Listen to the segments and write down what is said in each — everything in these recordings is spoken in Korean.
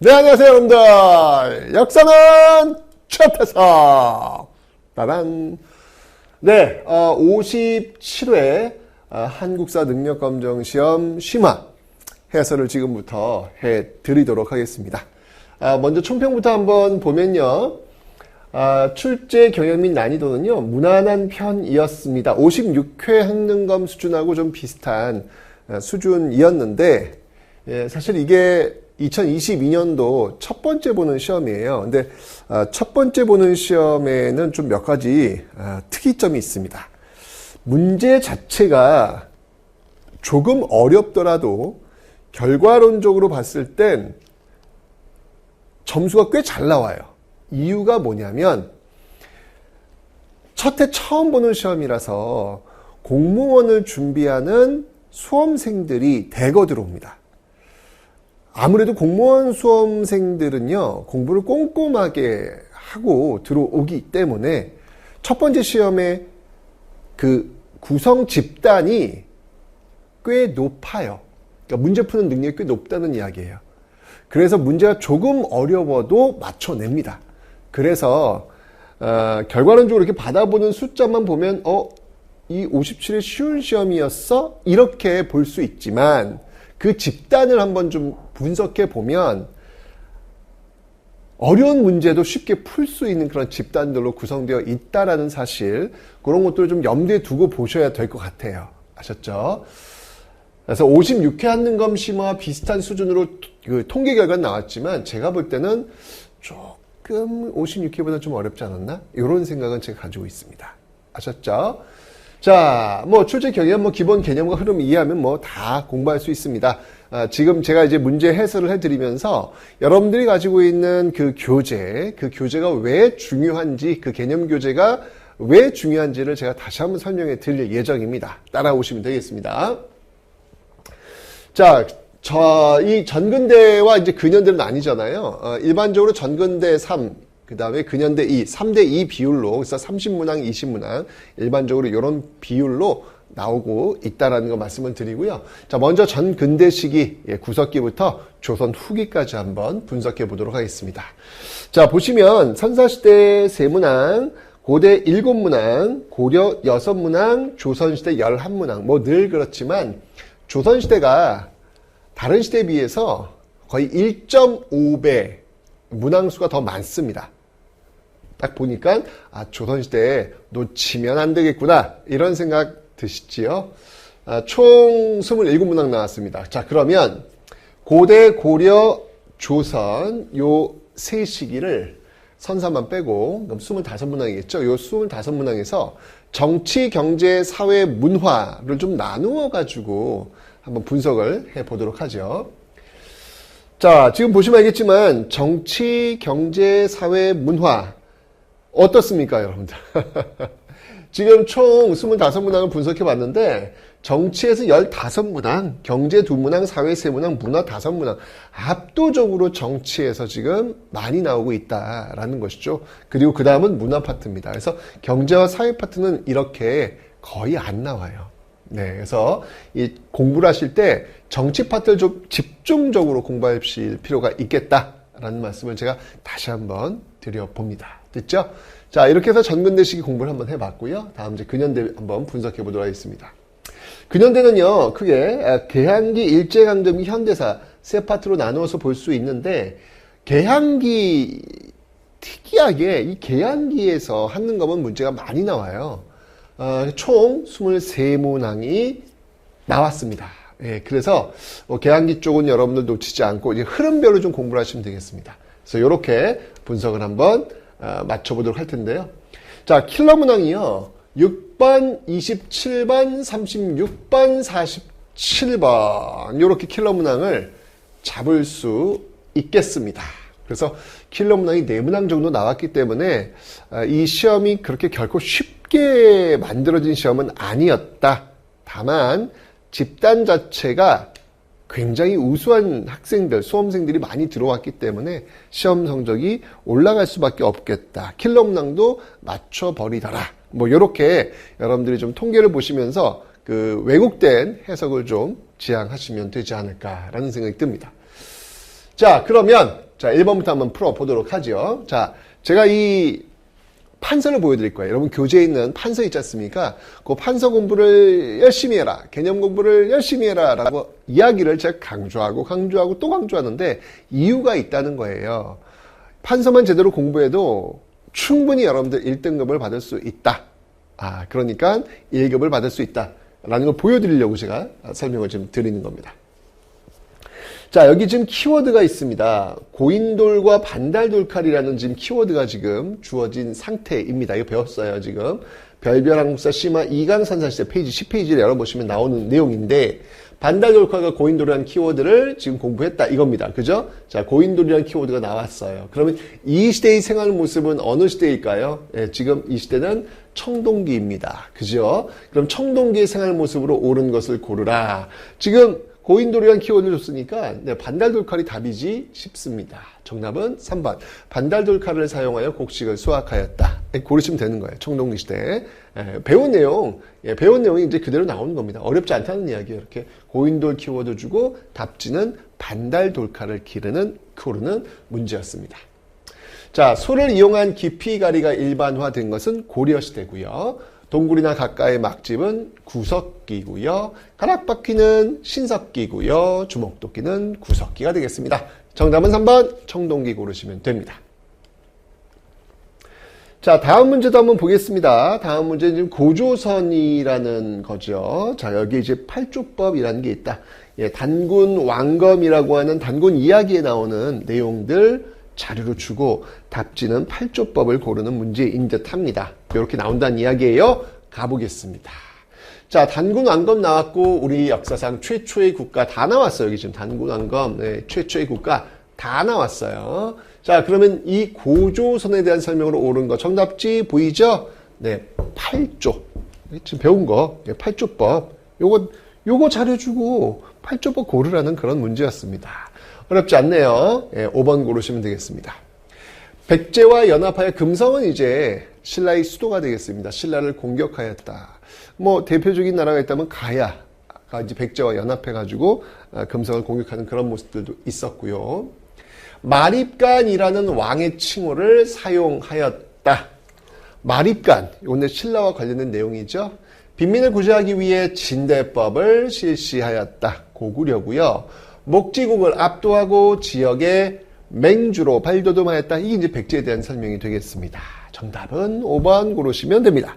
네, 안녕하세요, 여러분들. 역사는 최태석. 따란. 네, 57회 한국사 능력검정시험 심화 해설을 지금부터 해드리도록 하겠습니다. 먼저 총평부터 한번 보면요. 출제 경향 및 난이도는요, 무난한 편이었습니다. 56회 학능검 수준하고 좀 비슷한 수준이었는데, 사실 이게 2022년도 첫 번째 보는 시험이에요. 근데 첫 번째 보는 시험에는 좀 몇 가지 특이점이 있습니다. 문제 자체가 조금 어렵더라도 결과론적으로 봤을 땐 점수가 꽤 잘 나와요. 이유가 뭐냐면 첫 해 처음 보는 시험이라서 공무원을 준비하는 수험생들이 대거 들어옵니다. 아무래도 공무원 수험생들은요, 공부를 꼼꼼하게 하고 들어오기 때문에 첫 번째 시험에 그 구성 집단이 꽤 높아요. 그러니까 문제 푸는 능력이 꽤 높다는 이야기예요. 그래서 문제가 조금 어려워도 맞춰냅니다. 그래서 결과론적으로 이렇게 받아보는 숫자만 보면 이 57의 쉬운 시험이었어? 이렇게 볼 수 있지만 그 집단을 한번 좀 분석해 보면 어려운 문제도 쉽게 풀 수 있는 그런 집단들로 구성되어 있다라는 사실, 그런 것들을 좀 염두에 두고 보셔야 될 것 같아요. 아셨죠? 그래서 56회 한능검 심화와 비슷한 수준으로 그 통계 결과는 나왔지만 제가 볼 때는 조금 56회보다 좀 어렵지 않았나? 이런 생각은 제가 가지고 있습니다. 아셨죠? 자, 출제 경향, 기본 개념과 흐름 이해하면 다 공부할 수 있습니다. 지금 제가 이제 문제 해설을 해드리면서 여러분들이 가지고 있는 그 교재가 왜 중요한지, 그 개념 교재가 왜 중요한지를 제가 다시 한번 설명해 드릴 예정입니다. 따라오시면 되겠습니다. 자, 이 전근대와 이제 근현대는 아니잖아요. 일반적으로 전근대 3, 그 다음에 근현대 2, 3대 2 비율로, 그래서 30문항, 20문항, 일반적으로 이런 비율로 나오고 있다라는 거 말씀을 드리고요. 자, 먼저 전근대 시기, 구석기부터 조선 후기까지 한번 분석해 보도록 하겠습니다. 자, 보시면 선사시대 3문항, 고대 7문항, 고려 6문항, 조선시대 11문항. 늘 그렇지만 조선시대가 다른 시대에 비해서 거의 1.5배 문항수가 더 많습니다. 딱 보니까 조선시대에 놓치면 안 되겠구나, 이런 생각 드시지요? 총 27문항 나왔습니다. 자, 그러면 고대, 고려, 조선 요 세 시기를 선사만 빼고 그럼 25문항이겠죠? 요 25문항에서 정치, 경제, 사회, 문화를 좀 나누어 가지고 한번 분석을 해 보도록 하죠. 자, 지금 보시면 알겠지만 정치, 경제, 사회, 문화 어떻습니까, 여러분들? 지금 총 25문항을 분석해 봤는데 정치에서 15문항, 경제 2문항, 사회 3문항, 문화 5문항. 압도적으로 정치에서 지금 많이 나오고 있다라는 것이죠. 그리고 그 다음은 문화 파트입니다. 그래서 경제와 사회 파트는 이렇게 거의 안 나와요. 네, 그래서 이 공부를 하실 때 정치 파트를 좀 집중적으로 공부하실 필요가 있겠다라는 말씀을 제가 다시 한번 드려봅니다. 됐죠? 자, 이렇게 해서 전근대 시기 공부를 한번 해봤고요. 다음 이제 근현대 한번 분석해 보도록 하겠습니다. 근현대는요, 크게 개항기, 일제강점 및 현대사 세 파트로 나누어서 볼 수 있는데, 개항기, 특이하게 이 개항기에서 한능검은 문제가 많이 나와요. 총 23문항이 나왔습니다. 예, 그래서 개항기 쪽은 여러분들 놓치지 않고 이제 흐름별로 좀 공부를 하시면 되겠습니다. 그래서 이렇게 분석을 한번 맞춰보도록 할 텐데요. 자, 킬러 문항이요. 6번, 27번, 36번, 47번 이렇게 킬러 문항을 잡을 수 있겠습니다. 그래서 킬러 문항이 4문항 정도 나왔기 때문에 이 시험이 그렇게 결코 쉽게 만들어진 시험은 아니었다. 다만 집단 자체가 굉장히 우수한 학생들, 수험생들이 많이 들어왔기 때문에 시험 성적이 올라갈 수밖에 없겠다. 킬러 문항도 맞춰버리더라. 이렇게 여러분들이 좀 통계를 보시면서 그 왜곡된 해석을 좀 지양하시면 되지 않을까라는 생각이 듭니다. 자, 그러면 자, 1번부터 한번 풀어보도록 하죠. 자, 제가 이 판서를 보여드릴 거예요. 여러분 교재에 있는 판서 있지 않습니까? 그 판서 공부를 열심히 해라. 개념 공부를 열심히 해라. 라고 이야기를 제가 강조하고 또 강조하는데 이유가 있다는 거예요. 판서만 제대로 공부해도 충분히 여러분들 1등급을 받을 수 있다. 그러니까 1급을 받을 수 있다. 라는 걸 보여드리려고 제가 설명을 좀 드리는 겁니다. 자, 여기 지금 키워드가 있습니다. 고인돌과 반달돌칼이라는 지금 키워드가 지금 주어진 상태입니다. 이거 배웠어요, 지금. 별별 한국사 심화 2강 산사시대 페이지 10페이지를 열어보시면 나오는 내용인데, 반달돌칼과 고인돌이라는 키워드를 지금 공부했다 이겁니다. 그죠? 자, 고인돌이라는 키워드가 나왔어요. 그러면 이 시대의 생활 모습은 어느 시대일까요? 지금 이 시대는 청동기입니다. 그죠? 그럼 청동기의 생활 모습으로 옳은 것을 고르라. 지금 고인돌이라는 키워드를 줬으니까 반달돌칼이 답이지 싶습니다. 정답은 3번. 반달돌칼을 사용하여 곡식을 수확하였다. 고르시면 되는 거예요. 청동기 시대. 배운 내용이 이제 그대로 나오는 겁니다. 어렵지 않다는 이야기예요. 이렇게 고인돌 키워드 주고 답지는 반달돌칼을 고르는 문제였습니다. 자, 소를 이용한 기피가리가 일반화된 것은 고려시대고요. 동굴이나 가까의 막집은 구석기고요. 가락바퀴는 신석기고요. 주먹도끼는 구석기가 되겠습니다. 정답은 3번 청동기 고르시면 됩니다. 자, 다음 문제도 한번 보겠습니다. 다음 문제는 지금 고조선이라는 거죠. 자, 여기 이제 팔조법이라는 게 있다. 단군 왕검이라고 하는 단군 이야기에 나오는 내용들 자료로 주고 답지는 팔조법을 고르는 문제인 듯 합니다. 이렇게 나온다는 이야기예요. 가보겠습니다. 자, 단군 왕검 나왔고 우리 역사상 최초의 국가 다 나왔어요. 여기 지금 단군 왕검 최초의 국가 다 나왔어요. 자, 그러면 이 고조선에 대한 설명으로 옳은 거 정답지 보이죠? 네, 팔조. 지금 배운 거 팔조법. 요거 자료 주고 팔조법 고르라는 그런 문제였습니다. 어렵지 않네요. 5번 고르시면 되겠습니다. 백제와 연합하여 금성은 이제 신라의 수도가 되겠습니다. 신라를 공격하였다. 뭐 대표적인 나라가 있다면 가야가 이제 백제와 연합해가지고 금성을 공격하는 그런 모습들도 있었고요. 마립간이라는 왕의 칭호를 사용하였다. 마립간, 이건 신라와 관련된 내용이죠. 빈민을 구제하기 위해 진대법을 실시하였다. 고구려고요. 목지국을 압도하고 지역에 맹주로 발돋움하였다. 이게 이제 백제에 대한 설명이 되겠습니다. 정답은 5번 고르시면 됩니다.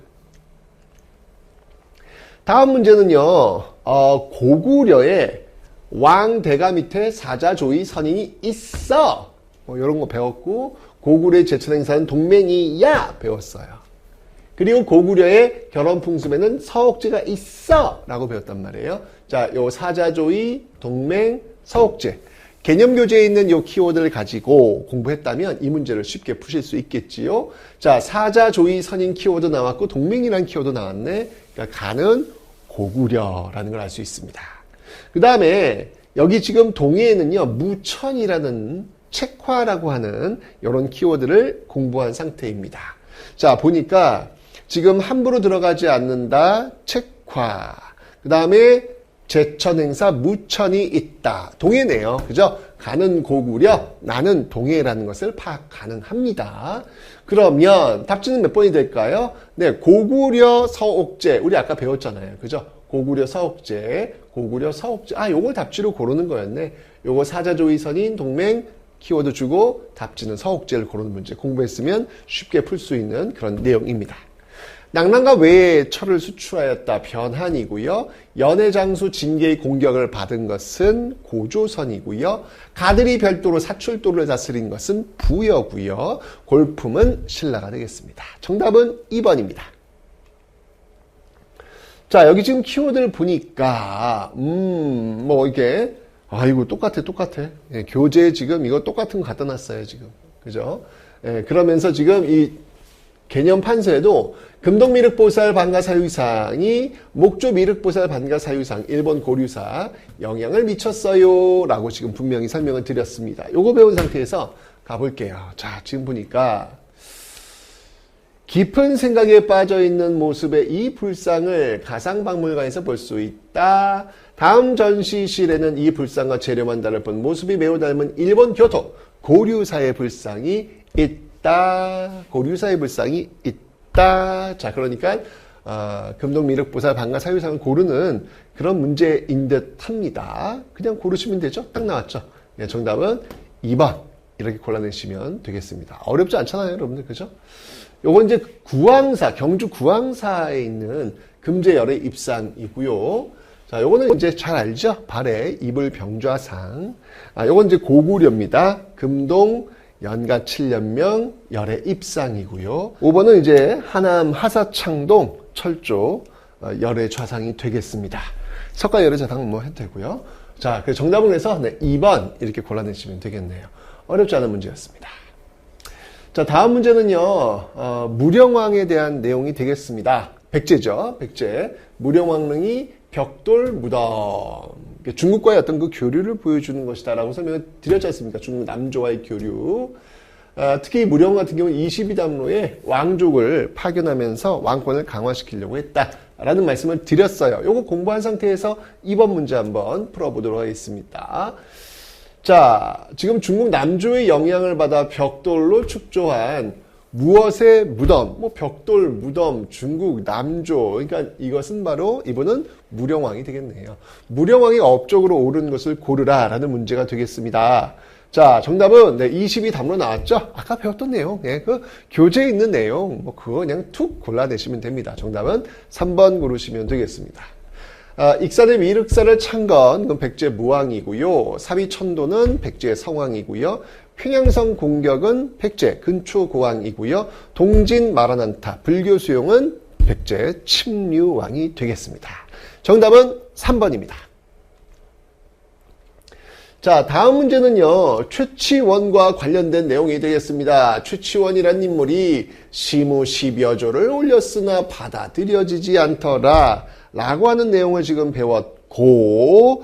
다음 문제는요. 고구려에 왕대가 밑에 사자조의 선인이 있어. 이런 거 배웠고 고구려의 제천행사는 동맹이야 배웠어요. 그리고 고구려의 결혼 풍습에는 서옥제가 있어 라고 배웠단 말이에요. 자, 요 사자조의, 동맹, 서옥제. 개념교재에 있는 요 키워드를 가지고 공부했다면 이 문제를 쉽게 푸실 수 있겠지요. 자, 사자조의 선인 키워드 나왔고 동맹이라는 키워드 나왔네. 그러니까 가는 고구려라는 걸 알 수 있습니다. 그 다음에 여기 지금 동해에는요. 무천이라는 책화라고 하는 이런 키워드를 공부한 상태입니다. 자, 보니까 지금 함부로 들어가지 않는다. 책화. 그 다음에 제천행사 무천이 있다. 동해네요. 그죠? 가는 고구려, 나는 동해라는 것을 파악 가능합니다. 그러면 답지는 몇 번이 될까요? 네, 고구려 서옥제. 우리 아까 배웠잖아요. 그죠? 고구려 서옥제. 요걸 답지로 고르는 거였네. 요거 사자조의 선인 동맹 키워드 주고 답지는 서옥제를 고르는 문제 공부했으면 쉽게 풀 수 있는 그런 내용입니다. 낙랑과 외에 철을 수출하였다. 변한이고요. 연해장수 진계의 공격을 받은 것은 고조선이고요. 가들이 별도로 사출도를 다스린 것은 부여고요. 골품은 신라가 되겠습니다. 정답은 2번입니다. 자, 여기 지금 키워드를 보니까 뭐 이게 이거 똑같아. 교재에 지금 이거 똑같은 거 갖다 놨어요, 지금. 그죠? 그러면서 지금 이 개념 판서에도 금동미륵보살 반가사유상이 목조미륵보살 반가사유상 일본 고류사 영향을 미쳤어요 라고 지금 분명히 설명을 드렸습니다. 요거 배운 상태에서 가볼게요. 자, 지금 보니까 깊은 생각에 빠져있는 모습의 이 불상을 가상박물관에서 볼 수 있다. 다음 전시실에는 이 불상과 재료만 다를 뿐 모습이 매우 닮은 일본 교토 고류사의 불상이 있다. 고류사의 불상이 있다. 자, 그러니까 금동미륵보살 방가사유상을 고르는 그런 문제인 듯 합니다. 그냥 고르시면 되죠. 딱 나왔죠. 네, 정답은 2번 이렇게 골라내시면 되겠습니다. 어렵지 않잖아요, 여러분들. 그죠? 요건 이제 구황사, 경주 구황사에 있는 금제열의 입상이고요. 자, 요거는 이제 잘 알죠? 발의 이불병좌상. 요건 이제 고구려입니다. 금동 연가 7년명 열의 입상이고요. 5번은 이제 하남 하사창동 철조 열의 좌상이 되겠습니다. 석가 열의 좌상은 뭐 해도 되고요. 자, 그 정답은 그래서 2번 이렇게 골라내시면 되겠네요. 어렵지 않은 문제였습니다. 자, 다음 문제는요, 무령왕에 대한 내용이 되겠습니다. 백제죠. 백제. 무령왕릉이 벽돌 무덤. 중국과의 어떤 그 교류를 보여주는 것이다라고 설명을 드렸지 않습니까? 중국 남조와의 교류. 특히 무령 같은 경우는 22담로에 왕족을 파견하면서 왕권을 강화시키려고 했다라는 말씀을 드렸어요. 요거 공부한 상태에서 2번 문제 한번 풀어보도록 하겠습니다. 자, 지금 중국 남조의 영향을 받아 벽돌로 축조한 무엇의 무덤, 뭐 벽돌 무덤, 중국 남조. 그러니까 이것은 바로 이분은 무령왕이 되겠네요. 무령왕이 업적으로 옳은 것을 고르라라는 문제가 되겠습니다. 자, 정답은 22담으로 나왔죠? 아까 배웠던 내용, 그 교재에 있는 내용, 뭐 그거 그냥 툭 골라내시면 됩니다. 정답은 3번 고르시면 되겠습니다. 익산의 미륵사를 찬 건 백제 무왕이고요. 사비천도는 백제 성왕이고요. 평양성 공격은 백제 근초고왕이고요. 동진 마라난타 불교 수용은 백제 침류왕이 되겠습니다. 정답은 3번입니다. 자, 다음 문제는요, 최치원과 관련된 내용이 되겠습니다. 최치원이란 인물이 시무 10여 조를 올렸으나 받아들여지지 않더라 라고 하는 내용을 지금 배웠고,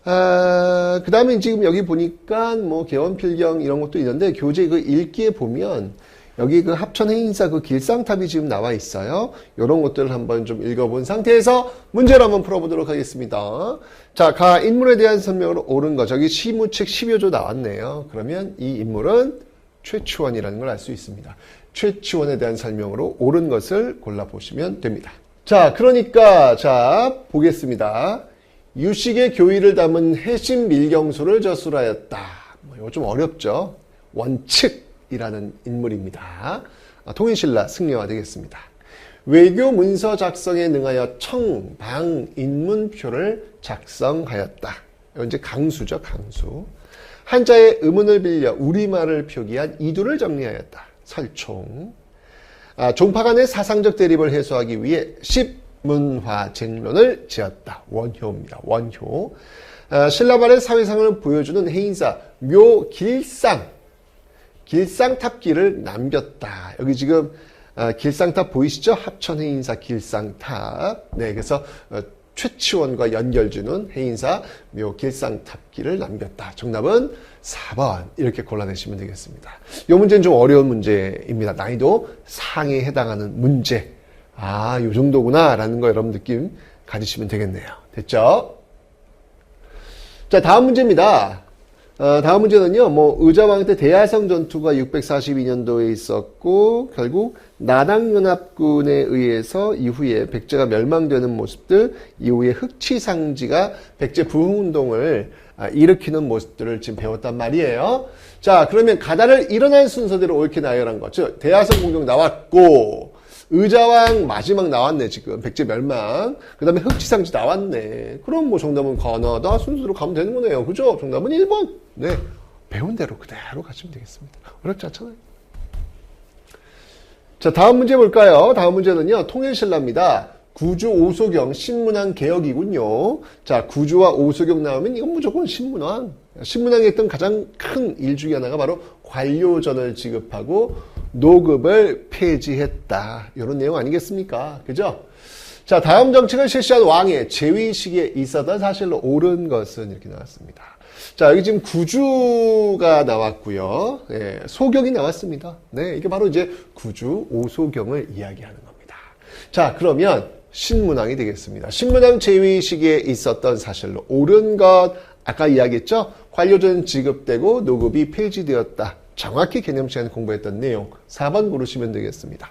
그 다음에 지금 여기 보니까 뭐 개원필경 이런 것도 있는데 교재 그 읽기에 보면 여기 그 합천행인사 그 길상탑이 지금 나와 있어요. 이런 것들을 한번 좀 읽어본 상태에서 문제를 한번 풀어보도록 하겠습니다. 자, 가 인물에 대한 설명으로 옳은 거. 저기 시무책 10여 조 나왔네요. 그러면 이 인물은 최치원이라는 걸 알 수 있습니다. 최치원에 대한 설명으로 옳은 것을 골라보시면 됩니다. 자, 그러니까 자 보겠습니다. 유식의 교의를 담은 해심 밀경수를 저술하였다. 이거 좀 어렵죠. 원측이라는 인물입니다. 통일신라 승려가 되겠습니다. 외교 문서 작성에 능하여 청, 방, 인문표를 작성하였다. 이건 이제 강수죠, 강수. 한자의 의문을 빌려 우리말을 표기한 이두를 정리하였다. 설총. 종파 간의 사상적 대립을 해소하기 위해 십문화쟁론을 지었다. 원효입니다. 원효. 신라말의 사회상을 보여주는 해인사 묘길상. 길상탑기를 남겼다. 여기 지금 길상탑 보이시죠? 합천해인사 길상탑. 네, 그래서 최치원과 연결주는 해인사 묘길상탑기를 남겼다. 정답은 4번 이렇게 골라내시면 되겠습니다. 이 문제는 좀 어려운 문제입니다. 난이도 상에 해당하는 문제. 요 정도구나 라는 거 여러분 느낌 가지시면 되겠네요. 됐죠? 자, 다음 문제입니다. 다음 문제는요, 의자왕 때 대야성 전투가 642년도에 있었고, 결국 나당연합군에 의해서 이후에 백제가 멸망되는 모습들, 이후에 흑치상지가 백제 부흥운동을 일으키는 모습들을 지금 배웠단 말이에요. 자, 그러면 가다를 일어난 순서대로 옳게 나열한 거. 즉, 대야성 공격 나왔고, 의자왕 마지막 나왔네, 지금. 백제 멸망. 그 다음에 흑치상지 나왔네. 그럼 정답은 가나다 순서대로 가면 되는 거네요. 그죠? 정답은 1번. 네. 배운 대로 그대로 가시면 되겠습니다. 어렵지 않잖아요. 자, 다음 문제 볼까요? 다음 문제는요, 통일신라입니다. 구주 오소경 신문왕 개혁이군요. 자, 구주와 오소경 나오면 이건 무조건 신문왕. 신문왕이 했던 가장 큰 일 중에 하나가 바로 관료전을 지급하고 노급을 폐지했다. 이런 내용 아니겠습니까? 그죠? 자, 다음 정책을 실시한 왕의 재위식에 있었던 사실로 옳은 것은 이렇게 나왔습니다. 자, 여기 지금 구주가 나왔고요. 네, 소경이 나왔습니다. 네, 이게 바로 이제 구주 오소경을 이야기하는 겁니다. 자, 그러면 신문왕이 되겠습니다. 신문왕 재위식에 있었던 사실로 옳은 것 아까 이야기했죠? 관료조는 지급되고 노급이 폐지되었다. 정확히 개념 시간 공부했던 내용 4번 고르시면 되겠습니다.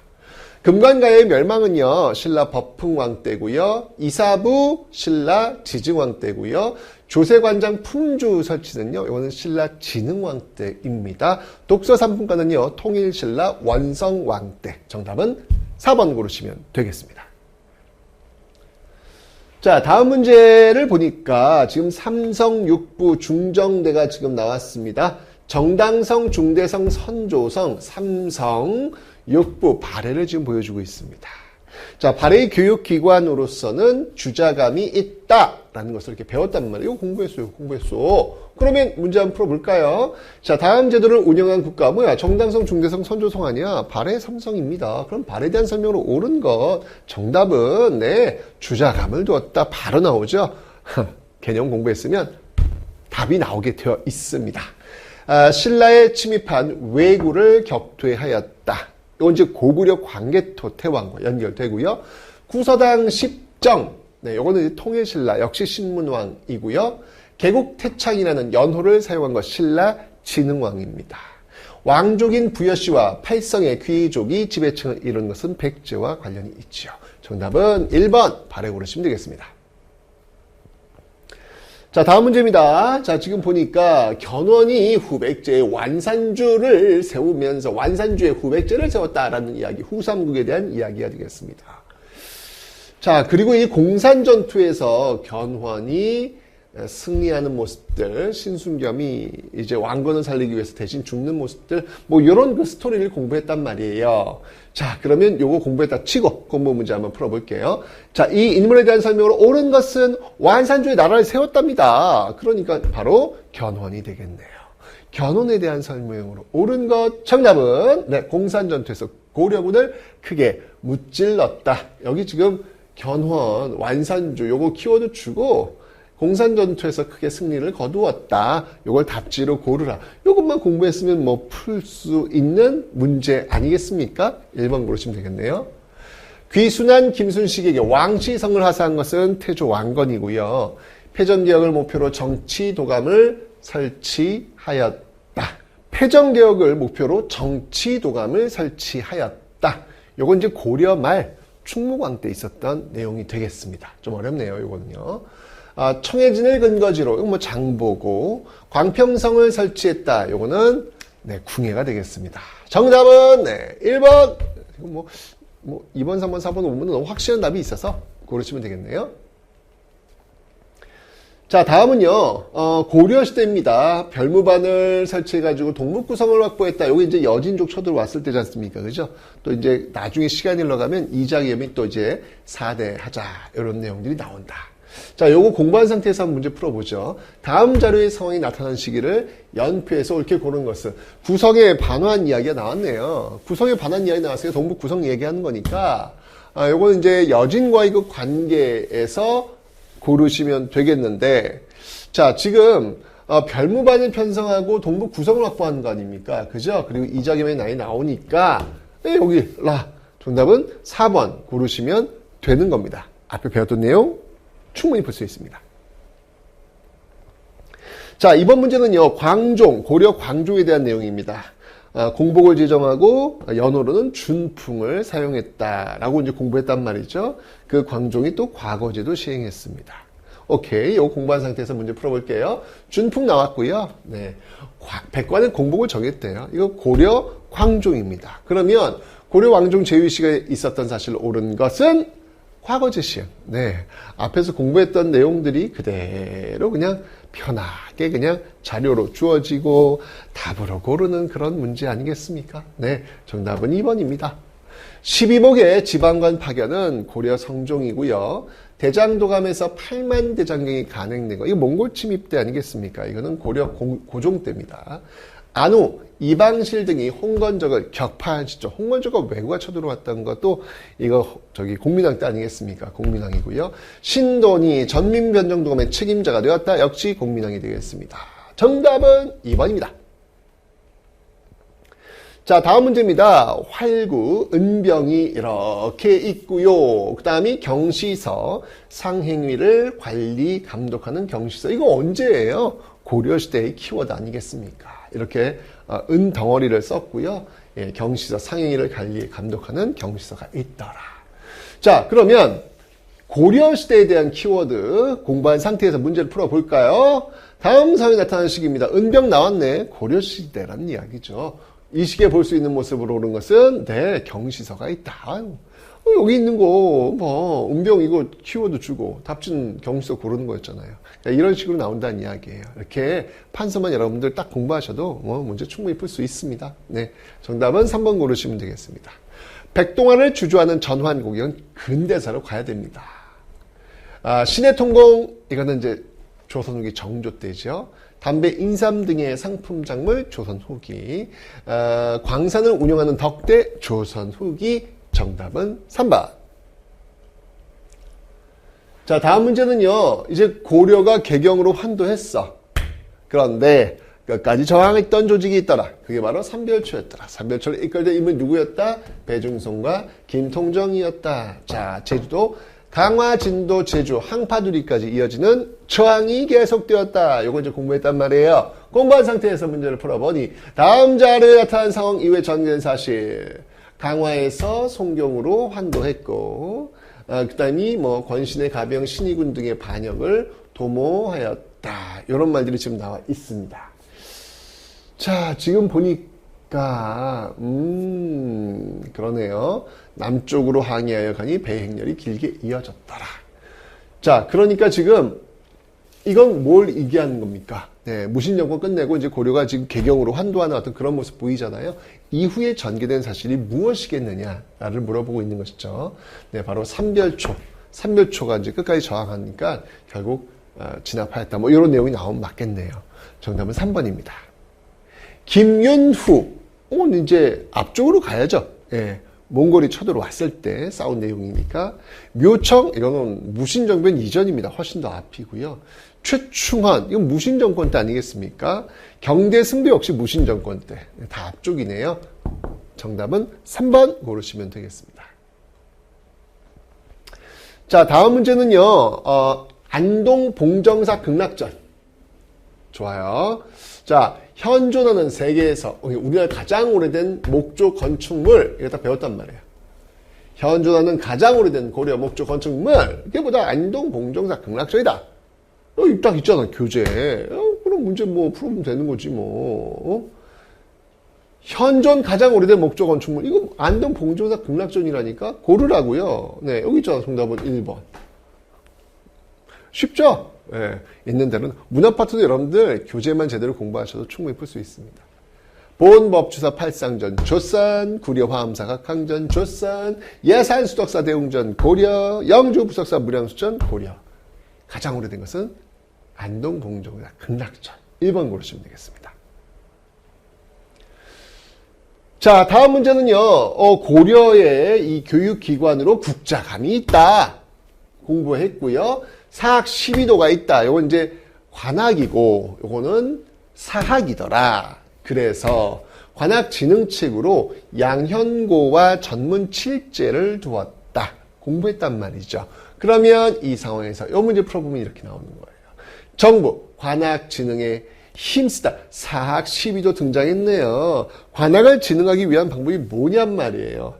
금관가의 멸망은요. 신라 법흥왕 때고요. 이사부 신라 지증왕 때고요. 조세관장 품주 설치는요. 이거는 신라 진흥왕 때입니다. 독서 3분과는요. 통일신라 원성왕 때. 정답은 4번 고르시면 되겠습니다. 자, 다음 문제를 보니까 지금 삼성, 육부, 중정대가 지금 나왔습니다. 정당성, 중대성, 선조성, 삼성, 육부, 발해를 지금 보여주고 있습니다. 자, 발해의 교육기관으로서는 주자감이 있다라는 것을 이렇게 배웠단 말이에요. 이거 공부했어. 그러면 문제 한번 풀어볼까요? 자, 다음 제도를 운영한 국가 뭐야? 정당성, 중대성, 선조성 아니야? 발해 삼성입니다. 그럼 발해에 대한 설명으로 옳은 것 정답은 네, 주자감을 두었다. 바로 나오죠. 개념 공부했으면 답이 나오게 되어 있습니다. 신라에 침입한 왜구를 격퇴하였다. 이건 이제 고구려 광개토 태왕과 연결되고요. 구서당 십정, 네, 이거는 통일신라 역시 신문왕이고요. 개국태창이라는 연호를 사용한 것 신라 진흥왕입니다. 왕족인 부여씨와 팔성의 귀족이 지배층을 이룬 것은 백제와 관련이 있죠. 정답은 1번 발해 고르시면 되겠습니다. 자, 다음 문제입니다. 자, 지금 보니까 견훤이 후백제의 완산주를 세우면서 완산주의 후백제를 세웠다라는 이야기, 후삼국에 대한 이야기가 되겠습니다. 자, 그리고 이 공산전투에서 견훤이 승리하는 모습들, 신순겸이 이제 왕건을 살리기 위해서 대신 죽는 모습들, 뭐 이런 그 스토리를 공부했단 말이에요. 자, 그러면 요거 공부했다 치고 공부 문제 한번 풀어볼게요. 자, 이 인물에 대한 설명으로 옳은 것은 완산주의 나라를 세웠답니다. 그러니까 바로 견훤이 되겠네요. 견훤에 대한 설명으로 옳은 것 정답은 네, 공산전투에서 고려군을 크게 무찔렀다. 여기 지금 견훤, 완산주 요거 키워드 주고 공산전투에서 크게 승리를 거두었다. 요걸 답지로 고르라. 요것만 공부했으면 뭐 풀 수 있는 문제 아니겠습니까? 1번 고르시면 되겠네요. 귀순한 김순식에게 왕시성을 하사한 것은 태조 왕건이고요. 패전개혁을 목표로 정치 도감을 설치하였다. 패전개혁을 목표로 정치 도감을 설치하였다. 요건 이제 고려 말 충무광 때 있었던 내용이 되겠습니다. 좀 어렵네요, 요거는요. 청해진을 근거지로, 이건 뭐 장보고, 광평성을 설치했다. 요거는, 네, 궁예가 되겠습니다. 정답은, 네, 1번. 뭐 2번, 3번, 4번, 5번은 너무 확실한 답이 있어서 고르시면 되겠네요. 자, 다음은요, 고려시대입니다. 별무반을 설치해가지고 동북구성을 확보했다. 요게 이제 여진족 쳐들어왔을 때지 않습니까? 그죠? 또 이제 나중에 시간이 흘러가면 이장염이 또 이제 4대 하자. 이런 내용들이 나온다. 자, 요거 공부한 상태에서 한번 문제 풀어보죠. 다음 자료의 상황이 나타난 시기를 연표해서 옳게 고른 것은 구성에 반환 이야기가 나왔네요. 구성에 반환 이야기 나왔어요. 동북 구성 얘기하는 거니까 요거는 이제 여진과의 그 관계에서 고르시면 되겠는데, 자, 지금 별무반을 편성하고 동북 구성을 확보하는 거 아닙니까? 그죠? 그리고 이자겸의 나이 나오니까 네, 여기 정답은 4번 고르시면 되는 겁니다. 앞에 배웠던 내용 충분히 풀 수 있습니다. 자, 이번 문제는요, 광종, 고려 광종에 대한 내용입니다. 공복을 지정하고 연호로는 준풍을 사용했다라고 이제 공부했단 말이죠. 그 광종이 또 과거제도 시행했습니다. 오케이, 이거 공부한 상태에서 문제 풀어볼게요. 준풍 나왔고요. 네, 백관은 공복을 정했대요. 이거 고려 광종입니다. 그러면 고려 왕종 제위시가 있었던 사실 옳은 것은 과거제 시행. 네. 앞에서 공부했던 내용들이 그대로 그냥 편하게 그냥 자료로 주어지고 답으로 고르는 그런 문제 아니겠습니까? 네. 정답은 2번입니다. 12목의 지방관 파견은 고려 성종이고요. 대장도감에서 8만 대장경이 간행된 거. 이거 몽골 침입 때 아니겠습니까? 이거는 고려 고종 때입니다. 안후, 이방실 등이 홍건적을 격파한 시점. 홍건적과 왜구가 쳐들어왔던 것도 이거 공민왕 때 아니겠습니까? 공민왕이고요. 신돈이 전민변정도감의 책임자가 되었다. 역시 공민왕이 되겠습니다. 정답은 2번입니다. 자, 다음 문제입니다. 활구, 은병이 이렇게 있고요. 그 다음이 경시서, 상행위를 관리, 감독하는 경시서. 이거 언제예요? 고려시대의 키워드 아니겠습니까? 이렇게 은덩어리를 썼고요. 예, 경시서, 상행위를 관리, 감독하는 경시서가 있더라. 자, 그러면 고려시대에 대한 키워드 공부한 상태에서 문제를 풀어볼까요? 다음 사회에 나타나는 시기입니다. 은병 나왔네. 고려시대라는 이야기죠. 이 시기에 볼 수 있는 모습으로 오른 것은 네, 경시서가 있다. 아유, 여기 있는 거 뭐 은병 이거 키워드 주고 답지는 경시서 고르는 거였잖아요. 이런 식으로 나온다는 이야기예요. 이렇게 판서만 여러분들 딱 공부하셔도 뭐 문제 충분히 풀 수 있습니다. 네, 정답은 3번 고르시면 되겠습니다. 백동안을 주조하는 전환곡은 근대사로 가야 됩니다. 신의 통공 이거는 이제 조선 후기 정조 때죠. 담배, 인삼 등의 상품 작물 조선 후기. 광산을 운영하는 덕대 조선 후기. 정답은 3번. 자, 다음 문제는요. 이제 고려가 개경으로 환도했어. 그런데 끝까지 저항했던 조직이 있더라. 그게 바로 삼별초였더라. 삼별초를 이끌던 인물이 누구였다? 배중송과 김통정이었다. 자, 제주도 강화, 진도, 제주, 항파두리까지 이어지는 저항이 계속되었다. 요거 이제 공부했단 말이에요. 공부한 상태에서 문제를 풀어보니 다음 자료에 나타난 상황 이후에 전개된 사실. 강화에서 송경으로 환도했고 그 다음이 뭐 권신의 가병, 신의군 등의 반역을 도모하였다. 이런 말들이 지금 나와 있습니다. 자, 지금 보니까 그러네요. 남쪽으로 항해하여 가니 배 행렬이 길게 이어졌더라. 자, 그러니까 지금 이건 뭘 얘기하는 겁니까? 네, 무신정권 끝내고 이제 고려가 지금 개경으로 환도하는 어떤 그런 모습 보이잖아요. 이후에 전개된 사실이 무엇이겠느냐를 물어보고 있는 것이죠. 네, 바로 삼별초. 삼별초가 이제 끝까지 저항하니까 결국 진압하였다. 뭐 이런 내용이 나오면 맞겠네요. 정답은 3번입니다. 김윤후. 이제 앞쪽으로 가야죠. 예. 몽골이 쳐들어왔을 때 싸운 내용이니까. 묘청, 이거는 무신정변 이전입니다. 훨씬 더 앞이고요. 최충헌, 이건 무신정권 때 아니겠습니까? 경대승도 역시 무신정권 때. 다 앞쪽이네요. 정답은 3번 고르시면 되겠습니다. 자, 다음 문제는요. 안동 봉정사 극락전. 좋아요. 자, 현존하는 세계에서 우리나라 가장 오래된 목조 건축물, 이거 다 배웠단 말이에요. 현존하는 가장 오래된 고려 목조 건축물, 이게 보다 안동 봉정사 극락전이다. 여기 딱 있잖아, 교재. 그럼 문제 뭐 풀으면 되는 거지 뭐. 현존 가장 오래된 목조 건축물, 이거 안동 봉정사 극락전이라니까 고르라고요. 네, 여기 있잖아, 정답은 1번. 쉽죠? 예, 있는 대로는 문화파트도 여러분들 교재만 제대로 공부하셔도 충분히 풀 수 있습니다. 본법주사 팔상전 조선, 구려화엄사가 강전 조선, 예산수덕사 대웅전 고려, 영주부석사 무량수전 고려. 가장 오래된 것은 안동 봉정사 극락전. 1번 고르시면 되겠습니다. 자, 다음 문제는요. 고려의 이 교육기관으로 국자감이 있다. 공부했고요. 사학 12도가 있다. 요건 이제 관학이고 요거는 사학이더라. 그래서 관학진흥책으로 양현고와 전문 7제를 두었다. 공부했단 말이죠. 그러면 이 상황에서 이 문제 풀어보면 이렇게 나오는 거예요. 정부, 관학진흥에 힘쓰다. 사학 12도 등장했네요. 관학을 진흥하기 위한 방법이 뭐냔 말이에요.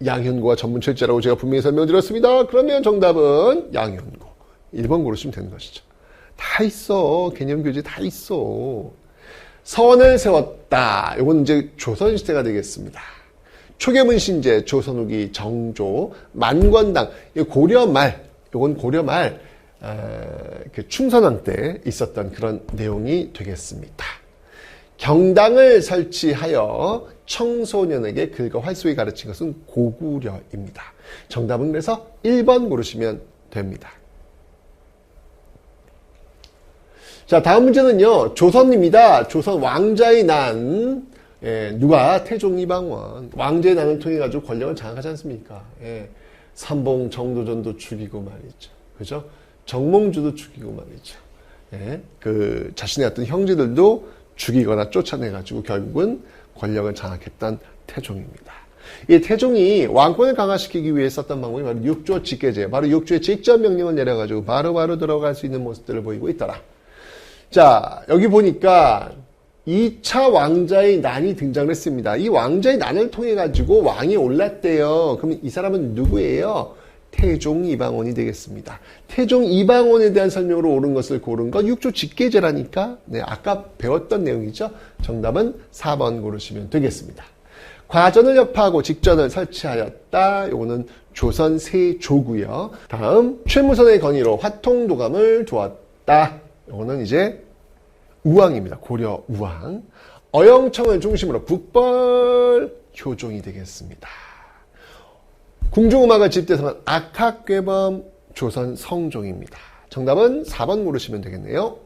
양현고와 전문 7제라고 제가 분명히 설명드렸습니다. 그러면 정답은 양현고. 1번 고르시면 되는 것이죠. 다 있어. 개념교재 다 있어. 선을 세웠다. 이건 이제 조선시대가 되겠습니다. 초계문신제, 조선 후기, 정조, 만권당, 고려 말, 이건 고려 말, 충선왕 때 있었던 그런 내용이 되겠습니다. 경당을 설치하여 청소년에게 글과 활쏘기 가르친 것은 고구려입니다. 정답은 그래서 1번 고르시면 됩니다. 자, 다음 문제는요. 조선입니다. 조선 왕자의 난. 누가? 태종 이방원. 왕자의 난을 통해 가지고 권력을 장악하지 않습니까? 삼봉 정도전도 죽이고 말이죠. 그죠? 정몽주도 죽이고 말이죠. 자신의 어떤 형제들도 죽이거나 쫓아내가지고 결국은 권력을 장악했던 태종입니다. 이 태종이 왕권을 강화시키기 위해 썼던 방법이 바로 육조 직계제, 바로 육조에 직접 명령을 내려가지고 바로바로 들어갈 수 있는 모습들을 보이고 있더라. 자, 여기 보니까 2차 왕자의 난이 등장을 했습니다. 이 왕자의 난을 통해 가지고 왕이 올랐대요. 그럼 이 사람은 누구예요? 태종 이방원이 되겠습니다. 태종 이방원에 대한 설명으로 옳은 것을 고른 건 육조 직계제라니까. 네, 아까 배웠던 내용이죠. 정답은 4번 고르시면 되겠습니다. 과전을 혁파하고 직전을 설치하였다. 요거는 조선 세조고요. 다음 최무선의 건의로 화통도감을 두었다. 요거는 이제 우왕입니다. 고려 우왕. 어영청을 중심으로 북벌 효종이 되겠습니다. 궁중음악을 집대성한 악학괴범 조선 성종입니다. 정답은 4번 고르시면 되겠네요.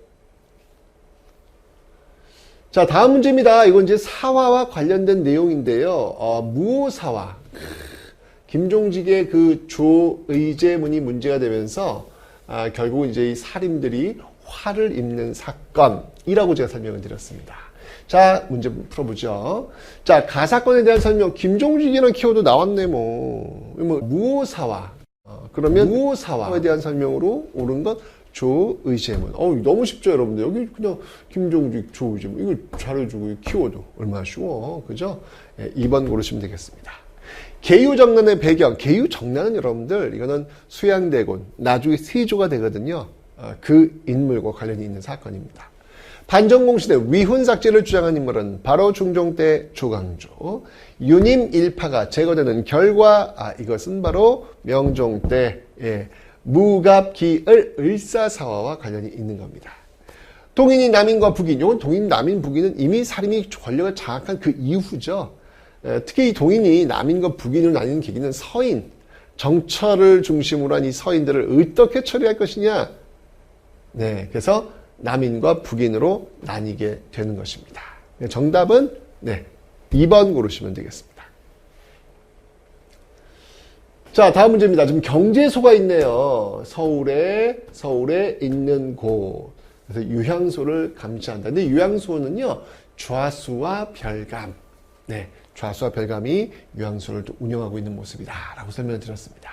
자, 다음 문제입니다. 이건 이제 사화와 관련된 내용인데요. 무오사화. 김종직의 그 조의제문이 문제가 되면서 결국 이제 이 살인들이 화를 입는 사건이라고 제가 설명을 드렸습니다. 자, 문제 풀어보죠. 자, 가사건에 대한 설명. 김종직이라는 키워드 나왔네, 무오사화. 그러면 무오사화에 대한 설명으로 옳은 건 조의제문. 너무 쉽죠, 여러분들. 여기 그냥 김종직, 조의제문. 이거 잘해주고, 키워드. 얼마나 쉬워. 그죠? 2번 고르시면 되겠습니다. 계유정난의 배경. 계유정난은 여러분들, 이거는 수양대군, 나중에 세조가 되거든요. 그 인물과 관련이 있는 사건입니다. 반정공신의 위훈삭제를 주장한 인물은 바로 중종 때 조광조. 유님 일파가 제거되는 결과, 이것은 바로 명종 때, 무갑기을 을사사화와 관련이 있는 겁니다. 동인이 남인과 북인, 이건 동인, 남인, 북인은 이미 사림이 권력을 장악한 그 이후죠. 특히 이 동인이 남인과 북인으로 나뉘는 계기는 서인, 정철을 중심으로 한 이 서인들을 어떻게 처리할 것이냐. 네, 그래서 남인과 북인으로 나뉘게 되는 것입니다. 정답은 2번 고르시면 되겠습니다. 자, 다음 문제입니다. 지금 경제소가 있네요. 서울에 있는 곳. 그래서 유향소를 감시한다. 근데 유향소는요, 좌수와 별감. 네, 좌수와 별감이 유향소를 또 운영하고 있는 모습이다라고 설명을 드렸습니다.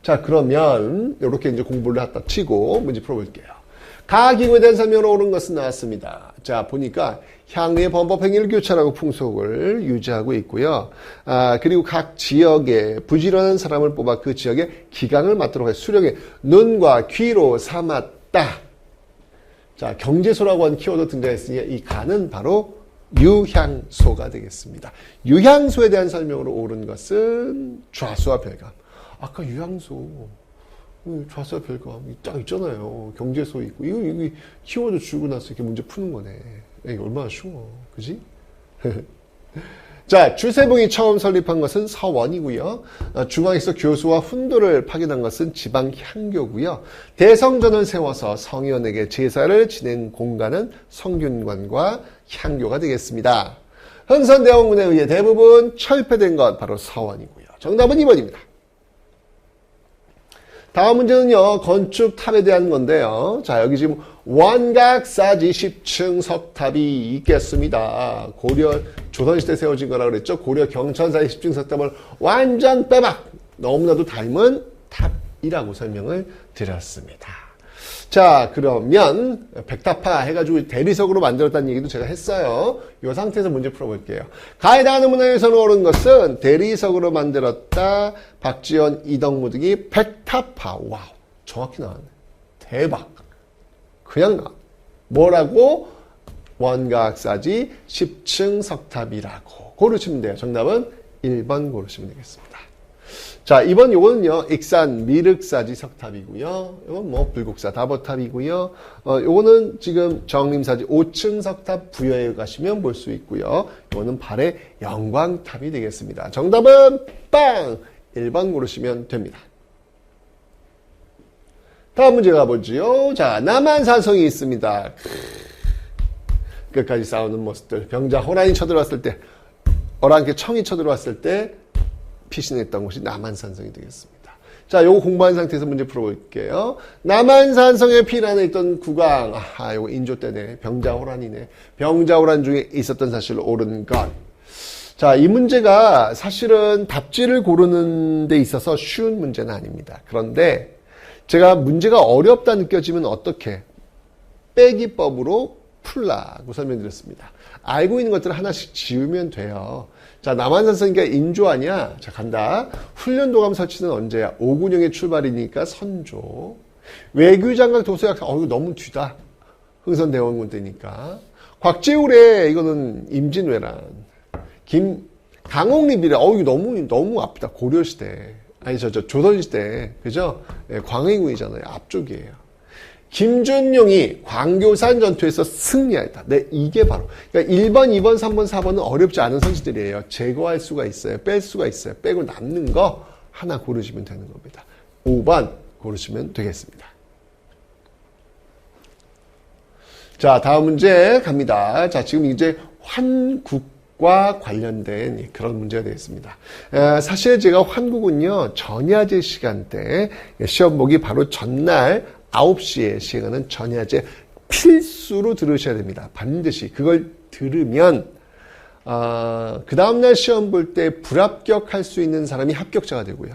자, 그러면 이렇게 이제 공부를 했다 치고 문제 풀어볼게요. 가기구에 대한 설명으로 옳은 것은 나왔습니다. 자, 보니까 향후의 범법 행위를 교찰하고 풍속을 유지하고 있고요. 그리고 각 지역에 부지런한 사람을 뽑아 그 지역에 기강을 맡도록 해 수령의 눈과 귀로 삼았다. 자, 경제소라고 한 키워드 등장했으니까 이 가는 바로 유향소가 되겠습니다. 유향소에 대한 설명으로 옳은 것은 좌수와 별감. 아까 유향소. 좌수와 별감 딱 있잖아요. 경제소 있고 이거 키워드 주고 나서 이렇게 문제 푸는 거네. 이게 얼마나 쉬워, 그지? 자, 주세봉이 처음 설립한 것은 서원이고요. 중앙에서 교수와 훈도를 파견한 것은 지방향교고요. 대성전을 세워서 성의원에게 제사를 지낸 공간은 성균관과 향교가 되겠습니다. 흥선대원군에 의해 대부분 철폐된 것 바로 서원이고요. 정답은 2번입니다. 다음 문제는요, 건축탑에 대한 건데요. 자, 여기 지금 원각사지 10층 석탑이 있겠습니다. 고려 조선시대 세워진 거라 그랬죠. 고려 경천사의 10층 석탑을 완전 빼박 너무나도 닮은 탑이라고 설명을 드렸습니다. 자, 그러면 백탑화 해가지고 대리석으로 만들었다는 얘기도 제가 했어요. 이 상태에서 문제 풀어볼게요. 가에 대한 문항에서는 옳은 것은 대리석으로 만들었다. 박지원, 이덕무 등이 백탑화. 와우, 정확히 나왔네. 대박. 그냥 나왔네. 뭐라고? 원각사지 10층 석탑이라고 고르시면 돼요. 정답은 1번 고르시면 되겠습니다. 자, 이번 요거는요, 익산 미륵사지 석탑이고요. 이건 뭐 불국사 다보탑이고요. 요거는 지금 정림사지 5층 석탑 부여에 가시면 볼 수 있고요. 요거는 발의 영광탑이 되겠습니다. 정답은 빵! 1번 고르시면 됩니다. 다음 문제 가보지요. 자, 남한산성이 있습니다. 끝까지 싸우는 모습들. 병자 호란이 쳐들어왔을 때, 어랑께 청이 쳐들어왔을 때 피신했던 곳이 남한산성이 되겠습니다. 자, 요거 공부한 상태에서 문제 풀어볼게요. 남한산성의 피난에 있던 국왕. 요거 인조 때네. 병자호란이네. 병자호란 중에 있었던 사실로 옳은 것. 자, 이 문제가 사실은 답지를 고르는 데 있어서 쉬운 문제는 아닙니다. 그런데 제가 문제가 어렵다 느껴지면 어떻게? 빼기법으로 풀라고 설명드렸습니다. 알고 있는 것들을 하나씩 지우면 돼요. 자, 남한산성이니까 인조 아니야? 자, 간다. 훈련도감 설치는 언제야? 오군영의 출발이니까 선조. 외교장관 도서약사, 이거 너무 뒤다. 흥선대원군 때니까. 곽재울의, 이거는 임진왜란. 강옥립이래. 이거 너무 앞이다. 고려시대. 아니, 조선시대. 그죠? 네, 광해군이잖아요. 앞쪽이에요. 김준용이 광교산 전투에서 승리하였다. 네, 이게 바로. 그러니까 1번, 2번, 3번, 4번은 어렵지 않은 선지들이에요. 제거할 수가 있어요. 뺄 수가 있어요. 빼고 남는 거 하나 고르시면 되는 겁니다. 5번 고르시면 되겠습니다. 자, 다음 문제 갑니다. 자, 지금 이제 환국과 관련된 그런 문제가 되겠습니다. 사실 제가 환국은요, 전야제 시간대 시험 보기 바로 전날 9시에 시행하는 전야제 필수로 들으셔야 됩니다. 반드시 그걸 들으면 그 다음날 시험 볼 때 불합격할 수 있는 사람이 합격자가 되고요.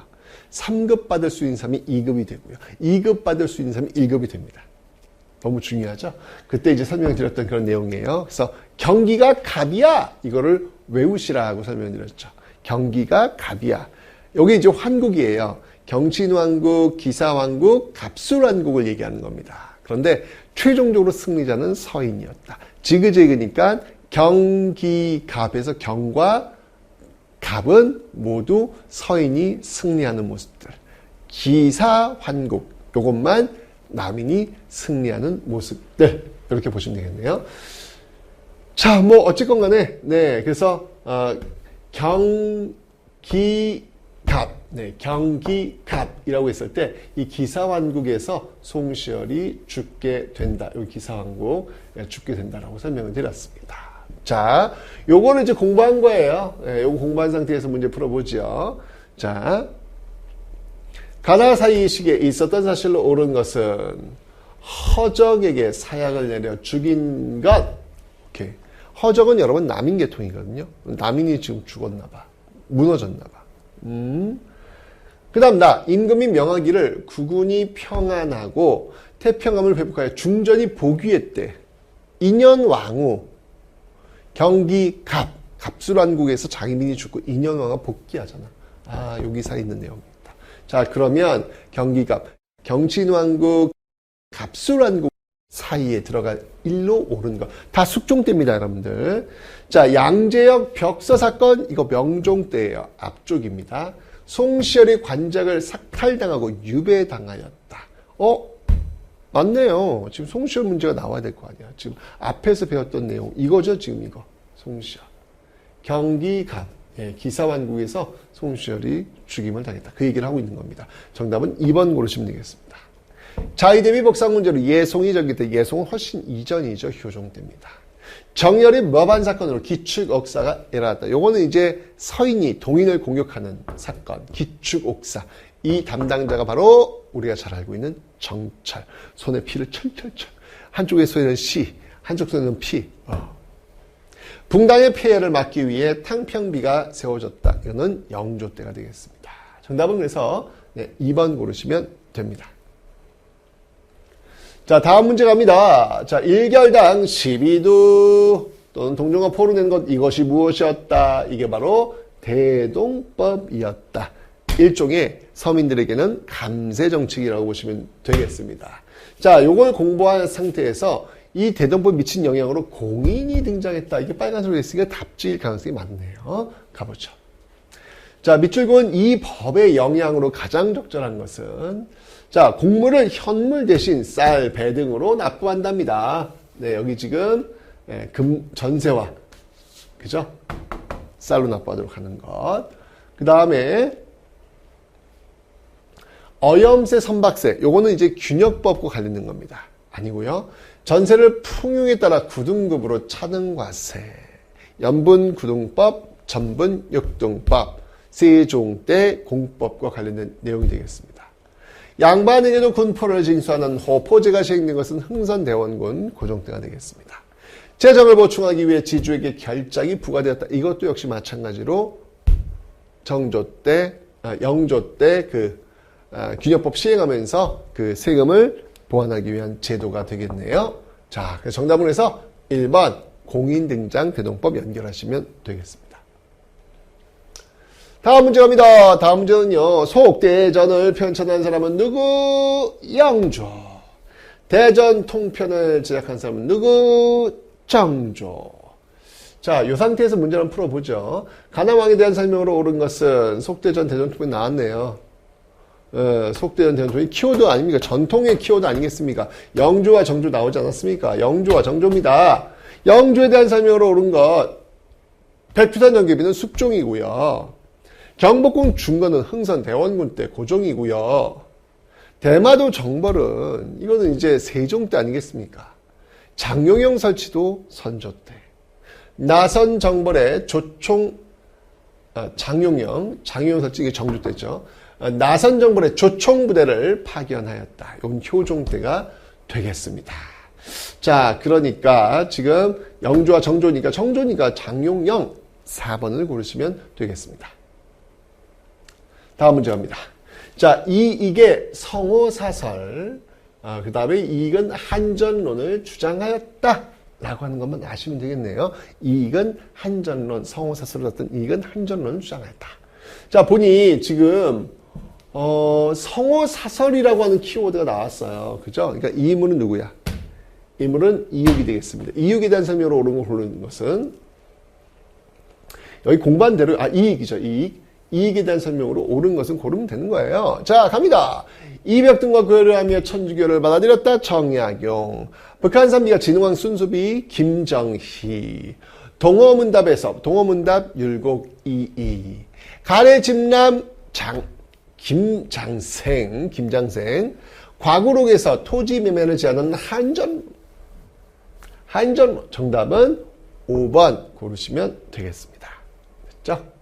3급 받을 수 있는 사람이 2급이 되고요. 2급 받을 수 있는 사람이 1급이 됩니다. 너무 중요하죠? 그때 이제 설명드렸던 그런 내용이에요. 그래서 경기가 갑이야! 이거를 외우시라고 설명드렸죠. 경기가 갑이야. 여기 이제 환국이에요. 경친왕국, 기사왕국, 갑술왕국을 얘기하는 겁니다. 그런데 최종적으로 승리자는 서인이었다. 지그재그니까 경기갑에서 경과 갑은 모두 서인이 승리하는 모습들. 기사환국, 요것만 남인이 승리하는 모습들. 이렇게 보시면 되겠네요. 자, 어쨌건 간에, 네, 그래서, 경기갑, 네, 경기갑이라고 했을 때, 이 기사왕국에서 송시열이 죽게 된다. 여기 기사왕국, 죽게 된다라고 설명을 드렸습니다. 자, 요거는 이제 공부한 거예요. 네, 요거 공부한 상태에서 문제 풀어보죠. 자, 가나사이 시기에 있었던 사실로 옳은 것은 허적에게 사약을 내려 죽인 것. 오케이. 허적은 여러분 남인 계통이거든요. 남인이 지금 죽었나 봐. 무너졌나 봐. 그 다음 임금이 명하기를 국군이 평안하고 태평함을 회복하여 중전이 복위했대. 인현왕후 경기갑 갑술왕국에서 장인이 죽고 인현왕후가 복귀하잖아. 여기서 있는 내용입니다. 자, 그러면 경기갑 경친왕국 갑술왕국 사이에 들어갈 일로 옳은 것. 다 숙종 때입니다, 여러분들. 자, 양재역 벽서 사건, 이거 명종 때예요. 앞쪽입니다. 송시열이 관작을 삭탈당하고 유배당하였다. 맞네요. 지금 송시열 문제가 나와야 될 거 아니야. 지금 앞에서 배웠던 내용, 이거죠, 지금 이거. 송시열. 경기갑. 예, 기사왕국에서 송시열이 죽임을 당했다. 그 얘기를 하고 있는 겁니다. 정답은 2번 고르시면 되겠습니다. 자의대비 복상 문제로 예송이 전기 때, 예송은 훨씬 이전이죠. 효종 때입니다. 정열이 머반 사건으로 기축옥사가 일어났다. 요거는 이제 서인이 동인을 공격하는 사건, 기축옥사. 이 담당자가 바로 우리가 잘 알고 있는 정철. 손에 피를 철철철. 한쪽에 손에는 시, 한쪽 손에는 피. 붕당의 폐해를 막기 위해 탕평비가 세워졌다. 이거는 영조 때가 되겠습니다. 정답은 그래서 2번 고르시면 됩니다. 자, 다음 문제 갑니다. 자, 1결당 12두 또는 동정과 포로 낸 것, 이것이 무엇이었다? 이게 바로 대동법이었다. 일종의 서민들에게는 감세정책이라고 보시면 되겠습니다. 자, 요걸 공부한 상태에서 이 대동법에 미친 영향으로 공인이 등장했다. 이게 빨간색으로 있으니까 답지일 가능성이 많네요. 가보죠. 자, 밑줄 그은 이 법의 영향으로 가장 적절한 것은, 자, 곡물을 현물 대신 쌀, 배 등으로 납부한답니다. 네, 여기 지금 전세화, 그죠? 쌀로 납부하도록 하는 것. 그 다음에 어염세, 선박세, 요거는 이제 균역법과 관련된 겁니다. 아니고요. 전세를 풍용에 따라 구등급으로 차등과세, 연분 구등법, 전분 육등법, 세종 때 공법과 관련된 내용이 되겠습니다. 양반에게도 군포를 징수하는 호포제가 시행된 것은 흥선대원군 고종때가 되겠습니다. 재정을 보충하기 위해 지주에게 결작이 부과되었다. 이것도 역시 마찬가지로 영조 때 균역법 시행하면서 그 세금을 보완하기 위한 제도가 되겠네요. 자, 그래서 정답은 그래서 1번 공인등장대동법 연결하시면 되겠습니다. 다음 문제 갑니다. 다음 문제는요. 속대전을 편찬한 사람은 누구? 영조. 대전 통편을 제작한 사람은 누구? 정조. 자, 이 상태에서 문제를 한번 풀어보죠. 가나왕에 대한 설명으로 옳은 것은 속대전 대전 통편 나왔네요. 속대전 대전 통편 키워드 아닙니까? 전통의 키워드 아니겠습니까? 영조와 정조 나오지 않았습니까? 영조와 정조입니다. 영조에 대한 설명으로 옳은 것 백두산 연계비는 숙종이고요. 경복궁 중건은 흥선대원군 때 고종이고요. 대마도 정벌은 이거는 이제 세종 때 아니겠습니까? 장용영 설치도 선조 때. 나선 정벌의 장용영 설치 이게 정조 때죠. 나선 정벌의 조총부대를 파견하였다. 이건 효종 때가 되겠습니다. 자, 그러니까 지금 영조와 정조니까 장용영 4번을 고르시면 되겠습니다. 다음 문제 갑니다. 자, 이익의 성호사설, 그 다음에 이익은 한전론을 주장하였다. 라고 하는 것만 아시면 되겠네요. 이익은 한전론, 성호사설을 어떤 이익은 한전론을 주장하였다. 자, 보니 지금, 성호사설이라고 하는 키워드가 나왔어요. 그죠? 그러니까 이 인물은 누구야? 인물은 이익이 되겠습니다. 이익에 대한 설명으로 옳은 걸 고르는 것은, 여기 공부한 대로, 이익이죠. 이익에 대한 설명으로 옳은 것은 고르면 되는 거예요. 자, 갑니다. 이벽 등과 교류하며 천주교를 받아들였다. 정약용. 북한산비가 진흥왕 순수비 김정희. 동어문답에서 동어문답 율곡이이. 가래집남 김장생. 과구록에서 토지 매매를 제한하는 한전 정답은 5번 고르시면 되겠습니다. 됐죠?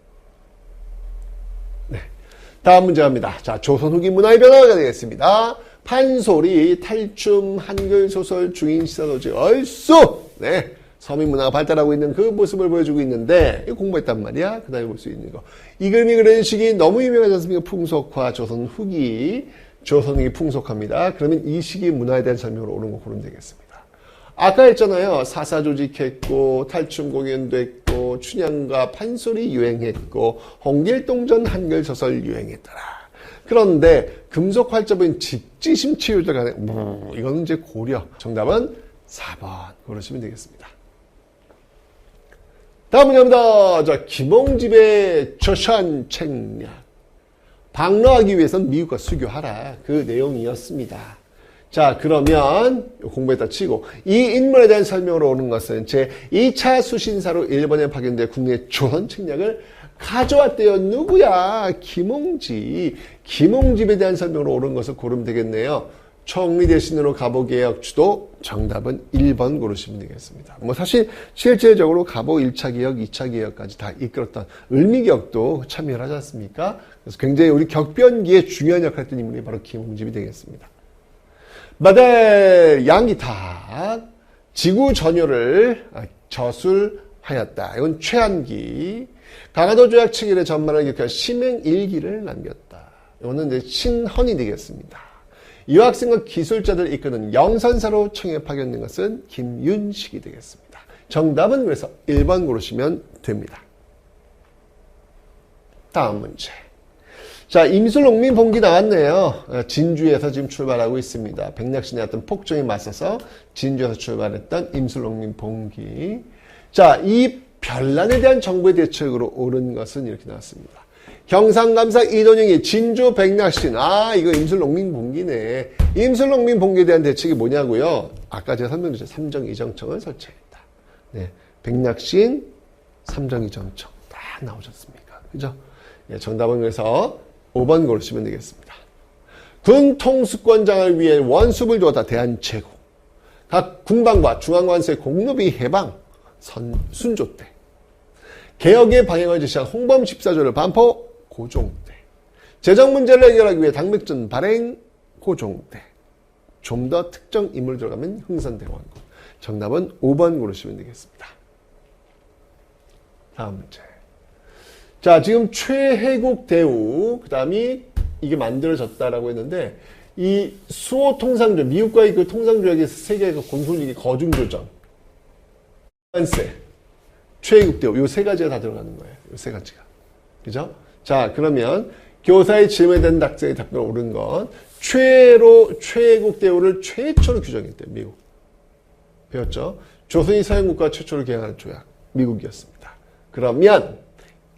다음 문제 갑니다. 자, 조선 후기 문화의 변화가 되겠습니다. 판소리, 탈춤, 한글 소설, 중인 시사도지, 얼쑤! 네. 서민 문화가 발달하고 있는 그 모습을 보여주고 있는데, 이거 공부했단 말이야. 그 다음에 볼 수 있는 거. 이 그림이 그려진 시기 너무 유명하지 않습니까? 풍속화, 조선 후기 풍속합니다. 그러면 이 시기 문화에 대한 설명으로 옳은 거 고르면 되겠습니다. 아까 했잖아요. 사사조직했고, 탈춤 공연도 했고, 춘향과 판소리 유행했고, 홍길동전 한글 소설 유행했더라. 그런데 금속활자부인 직지심치유들 간에 이거는 이제 고려. 정답은 4번 고르시면 되겠습니다. 다음 문제입니다. 자, 김홍집의 저산 책략. 방로하기 위해서는 미국과 수교하라. 그 내용이었습니다. 자, 그러면 공부했다 치고 이 인물에 대한 설명으로 오는 것은 제2차 수신사로 일본에 파견돼 국내 조선 책략을 가져왔대요. 누구야? 김홍집. 김홍집에 대한 설명으로 옳은 것을 고르면 되겠네요. 총리 대신으로 갑오개혁 주도 정답은 1번 고르시면 되겠습니다. 뭐 사실 실질적으로 갑오 1차 개혁, 2차 개혁까지 다 이끌었던 을미개혁도 참여를 하지 않습니까? 그래서 굉장히 우리 격변기에 중요한 역할을 했던 인물이 바로 김홍집이 되겠습니다. 마델 양기탁 지구 전요를 저술하였다. 이건 최한기. 강화도 조약 체결의 전말을 기록한 심행 일기를 남겼다. 이거는 이제 신헌이 되겠습니다. 유학생과 기술자들 이끄는 영선사로 청에 파견된 것은 김윤식이 되겠습니다. 정답은 그래서 1번 고르시면 됩니다. 다음 문제. 자, 임술농민 봉기 나왔네요. 진주에서 지금 출발하고 있습니다. 백낙신의 어떤 폭정에 맞서서 진주에서 출발했던 임술농민 봉기. 자, 이 변란에 대한 정부의 대책으로 옳은 것은 이렇게 나왔습니다. 경상감사 이돈영이 진주 백낙신. 이거 임술농민 봉기네. 임술농민 봉기에 대한 대책이 뭐냐고요? 아까 제가 설명드렸죠. 삼정이정청을 설치했다. 네, 백낙신, 삼정이정청 딱 나오셨습니까? 그죠? 네, 정답은 그래서 5번 고르시면 되겠습니다. 군 통수권장을 위해 원수를 두었다. 대한제국. 각 군방과 중앙관서의 공노비 해방. 순조 때. 개혁의 방향을 제시한 홍범 14조를 반포 고종 때. 재정 문제를 해결하기 위해 당맥전 발행 호종대. 좀 더 특정 인물 들어가면 흥선대원군. 정답은 5번 고르시면 되겠습니다. 다음 문제. 자, 지금 최혜국 대우, 그 다음이 이게 만들어졌다라고 했는데, 이 수호 통상조, 미국과의 그 통상조약에서 세계의 그 공통적인 거중조정, 관세, 최혜국 대우, 요 세 가지가 다 들어가는 거예요. 요 세 가지가. 그죠? 자, 그러면 교사의 질문에 대한 답장의 답변을 옳은 건 최혜국 대우를 최초로 규정했대요. 미국. 배웠죠? 조선이 서양국가 최초로 개항한 조약. 미국이었습니다. 그러면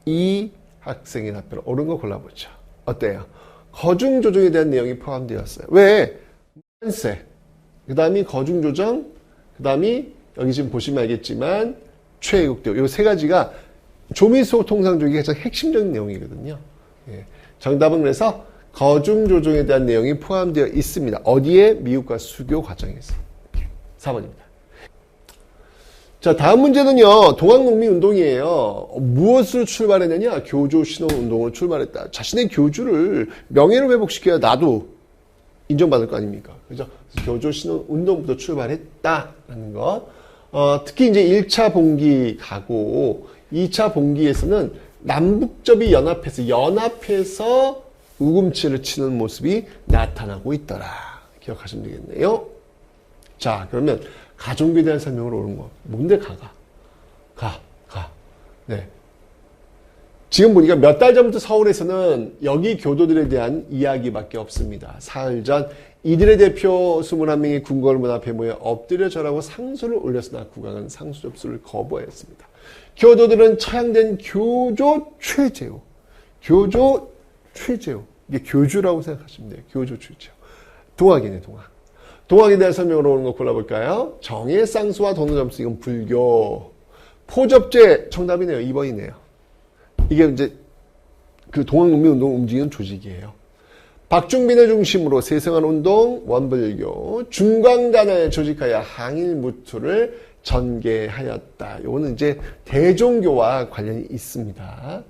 이 학생의 답변을 옳은 거 골라보죠. 어때요? 거중조정에 대한 내용이 포함되었어요. 왜? 관세, 그 다음이 거중조정, 그 다음이 여기 지금 보시면 알겠지만 최혜국 대우. 이 세 가지가 조미소 통상조약의 가장 핵심적인 내용이거든요. 예. 정답은 그래서 거중조정에 대한 내용이 포함되어 있습니다. 어디에? 미국과 수교 과정에서. 4번입니다. 자, 다음 문제는요, 동학농민운동이에요. 무엇으로 출발했느냐? 교조신혼운동으로 출발했다. 자신의 교주를 명예로 회복시켜야 나도 인정받을 거 아닙니까? 그죠? 교조신혼운동부터 출발했다라는 것. 특히 이제 1차 봉기 가고, 2차 봉기에서는 남북접이 연합해서 우금치를 치는 모습이 나타나고 있더라. 기억하시면 되겠네요. 자, 그러면 가종교에 대한 설명을 옳은 거. 뭔데 가가? 네. 지금 보니까 몇 달 전부터 서울에서는 여기 교도들에 대한 이야기밖에 없습니다. 사흘 전 이들의 대표 21명이 궁궐문 앞에 모여 엎드려 절하고 상소를 올렸으나 국왕은 상소 접수를 거부하였습니다. 교도들은 처형된 교조 최재호. 이게 교주라고 생각하시면 돼요. 교조 최재호. 동학이네, 동학. 동학에 대한 설명으로 오는 거 골라볼까요? 정예쌍수와 돈노점수, 이건 불교. 포접제, 정답이네요. 2번이네요. 이게 이제 그 동학농민운동을 움직이는 조직이에요. 박중빈을 중심으로 세성한 운동, 원불교, 중광단을 조직하여 항일무투를 전개하였다. 이거는 이제 대종교와 관련이 있습니다.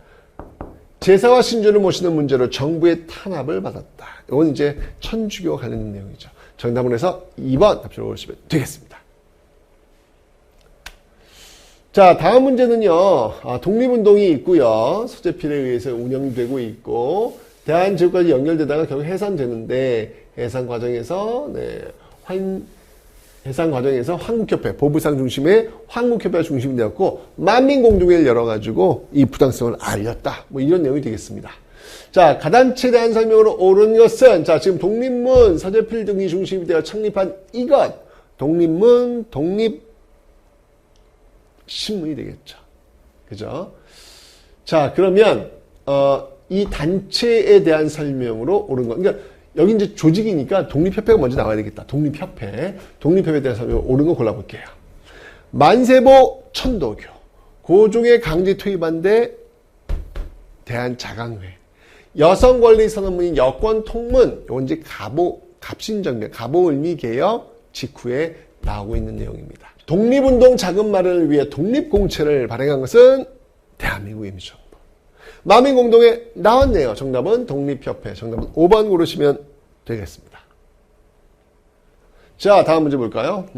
제사와 신주를 모시는 문제로 정부의 탄압을 받았다. 이건 이제 천주교와 관련된 내용이죠. 정답은 해서 2번 답변을 고르시면 되겠습니다. 자, 다음 문제는요. 독립운동이 있고요. 소재필에 의해서 운영되고 있고 대한제국까지 연결되다가 결국 해산되는데 해산 과정에서 한국협회, 보부상 중심의 한국협회가 중심이 되었고 만민공동회를 열어가지고 이 부당성을 알렸다. 뭐 이런 내용이 되겠습니다. 자, 가단체에 대한 설명으로 옳은 것은, 자, 지금 독립문, 서재필 등이 중심이 되어 창립한 이것, 독립문, 독립신문이 되겠죠. 그죠? 자, 그러면, 이 단체에 대한 설명으로 옳은 것. 그러니까, 여기 이제 조직이니까 독립협회가 먼저 나와야 되겠다. 독립협회에 대한 설명으로 옳은 거 골라볼게요. 만세보 천도교, 고종의 강제 투입반대 대한자강회, 여성권리선언문인 여권통문, 이건 이제 갑신정변, 갑오을미개혁 직후에 나오고 있는 내용입니다. 독립운동 자금 마련을 위해 독립공채를 발행한 것은 대한민국 임시정부. 만민공동회 나왔네요. 정답은 독립협회. 정답은 5번 고르시면 되겠습니다. 자, 다음 문제 볼까요?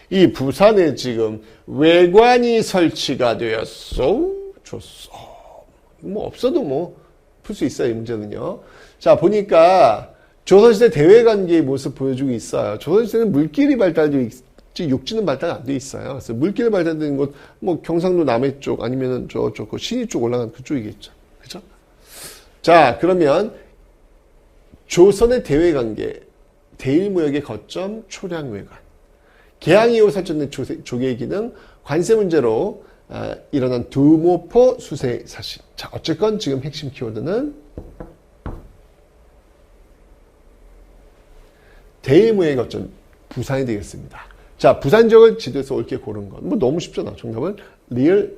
이 부산에 지금 외관이 설치가 되었어. 좋소. 뭐 없어도 뭐 풀 수 있어요. 이 문제는요. 자, 보니까 조선시대 대외관계의 모습 보여주고 있어요. 조선시대는 물길이 발달되어 있지 육지는 발달 안 돼 있어요. 그래서 물길이 발달된 곳, 뭐 경상도 남해 쪽 아니면은 저쪽 그 신의 쪽 올라간 그쪽이겠죠. 그죠? 자, 그러면 조선의 대외관계, 대일무역의 거점 초량외관, 개항 이후 설정된 조개의 기능, 관세 문제로 일어난 두모포 수세 사실. 자, 어쨌건 지금 핵심 키워드는 대일무역의 거점 부산이 되겠습니다. 자, 부산 지역을 지도에서 옳게 고른 건 뭐 너무 쉽잖아. 정답은 리을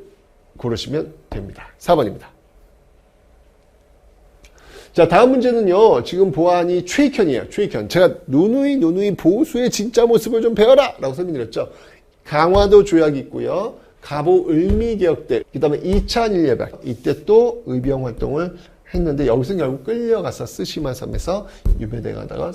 고르시면 됩니다. 4번입니다. 자, 다음 문제는요. 지금 보안이 최익현이에요. 최익현. 제가 누누이 보수의 진짜 모습을 좀 배워라! 라고 설명드렸죠. 강화도 조약이 있고요. 갑오 을미개혁 때, 그 다음에 2차 한일예벽. 이때 또 의병 활동을 했는데 여기서 결국 끌려가서 스시마섬에서 유배되다가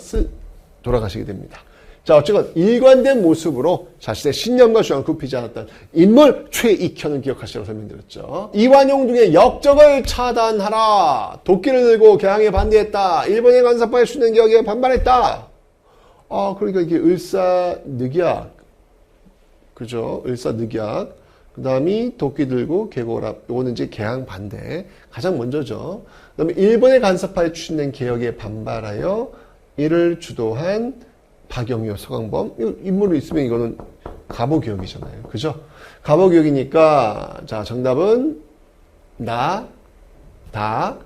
돌아가시게 됩니다. 자, 어쨌건 일관된 모습으로 자신의 신념과 주장을 굽히지 않았던 인물 최익현을 기억하시라고 설명드렸죠. 이완용 등의 역적을 차단하라. 도끼를 들고 개항에 반대했다. 일본의 간섭파의 수년 개혁에 반발했다. 그러니까 이게 을사늑약, 그죠? 을사늑약. 그 다음이 도끼 들고 개고랍. 요거는 이제 개항 반대. 가장 먼저죠. 그 다음에 일본의 간섭파에 추진된 개혁에 반발하여 이를 주도한 박영효, 서강범. 인물이 있으면 이거는 갑오개혁이잖아요. 그죠? 갑오개혁이니까, 자, 정답은 나, 다,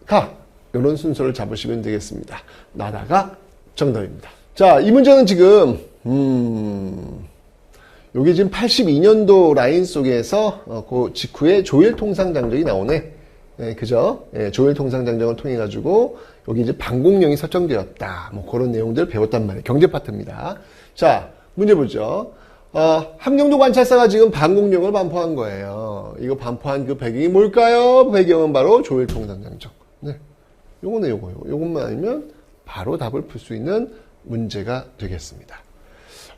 가. 이런 순서를 잡으시면 되겠습니다. 나다가 정답입니다. 자, 이 문제는 지금, 여기 지금 82년도 라인 속에서, 그 직후에 조일통상장정이 나오네. 네, 그죠? 네, 조일통상장정을 통해가지고, 여기 이제 방공령이 설정되었다. 뭐 그런 내용들을 배웠단 말이에요. 경제 파트입니다. 자, 문제 보죠. 함경도 관찰사가 지금 방공령을 반포한 거예요. 이거 반포한 그 배경이 뭘까요? 배경은 바로 조일통상장정. 네. 요거네, 요것만 알면 바로 답을 풀 수 있는 문제가 되겠습니다.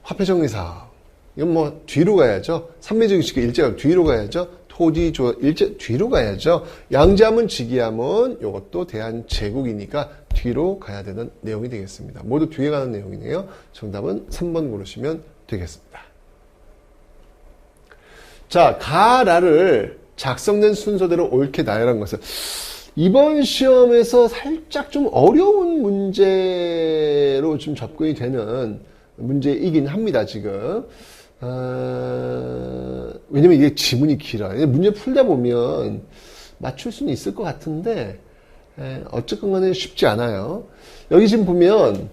화폐정리사업. 이건 뭐 뒤로 가야죠. 삼매정식 일제가 뒤로 가야죠. 토지 일제 뒤로 가야죠. 양지하면 직이하면 이것도 대한제국이니까 뒤로 가야 되는 내용이 되겠습니다. 모두 뒤에 가는 내용이네요. 정답은 3번 고르시면 되겠습니다. 자, 가라를 작성된 순서대로 옳게 나열한 것은 이번 시험에서 살짝 좀 어려운 문제로 좀 접근이 되는 문제이긴 합니다, 지금. 왜냐면 이게 지문이 길어요. 문제 풀다 보면 맞출 수는 있을 것 같은데, 어쨌건 간에 쉽지 않아요. 여기 지금 보면,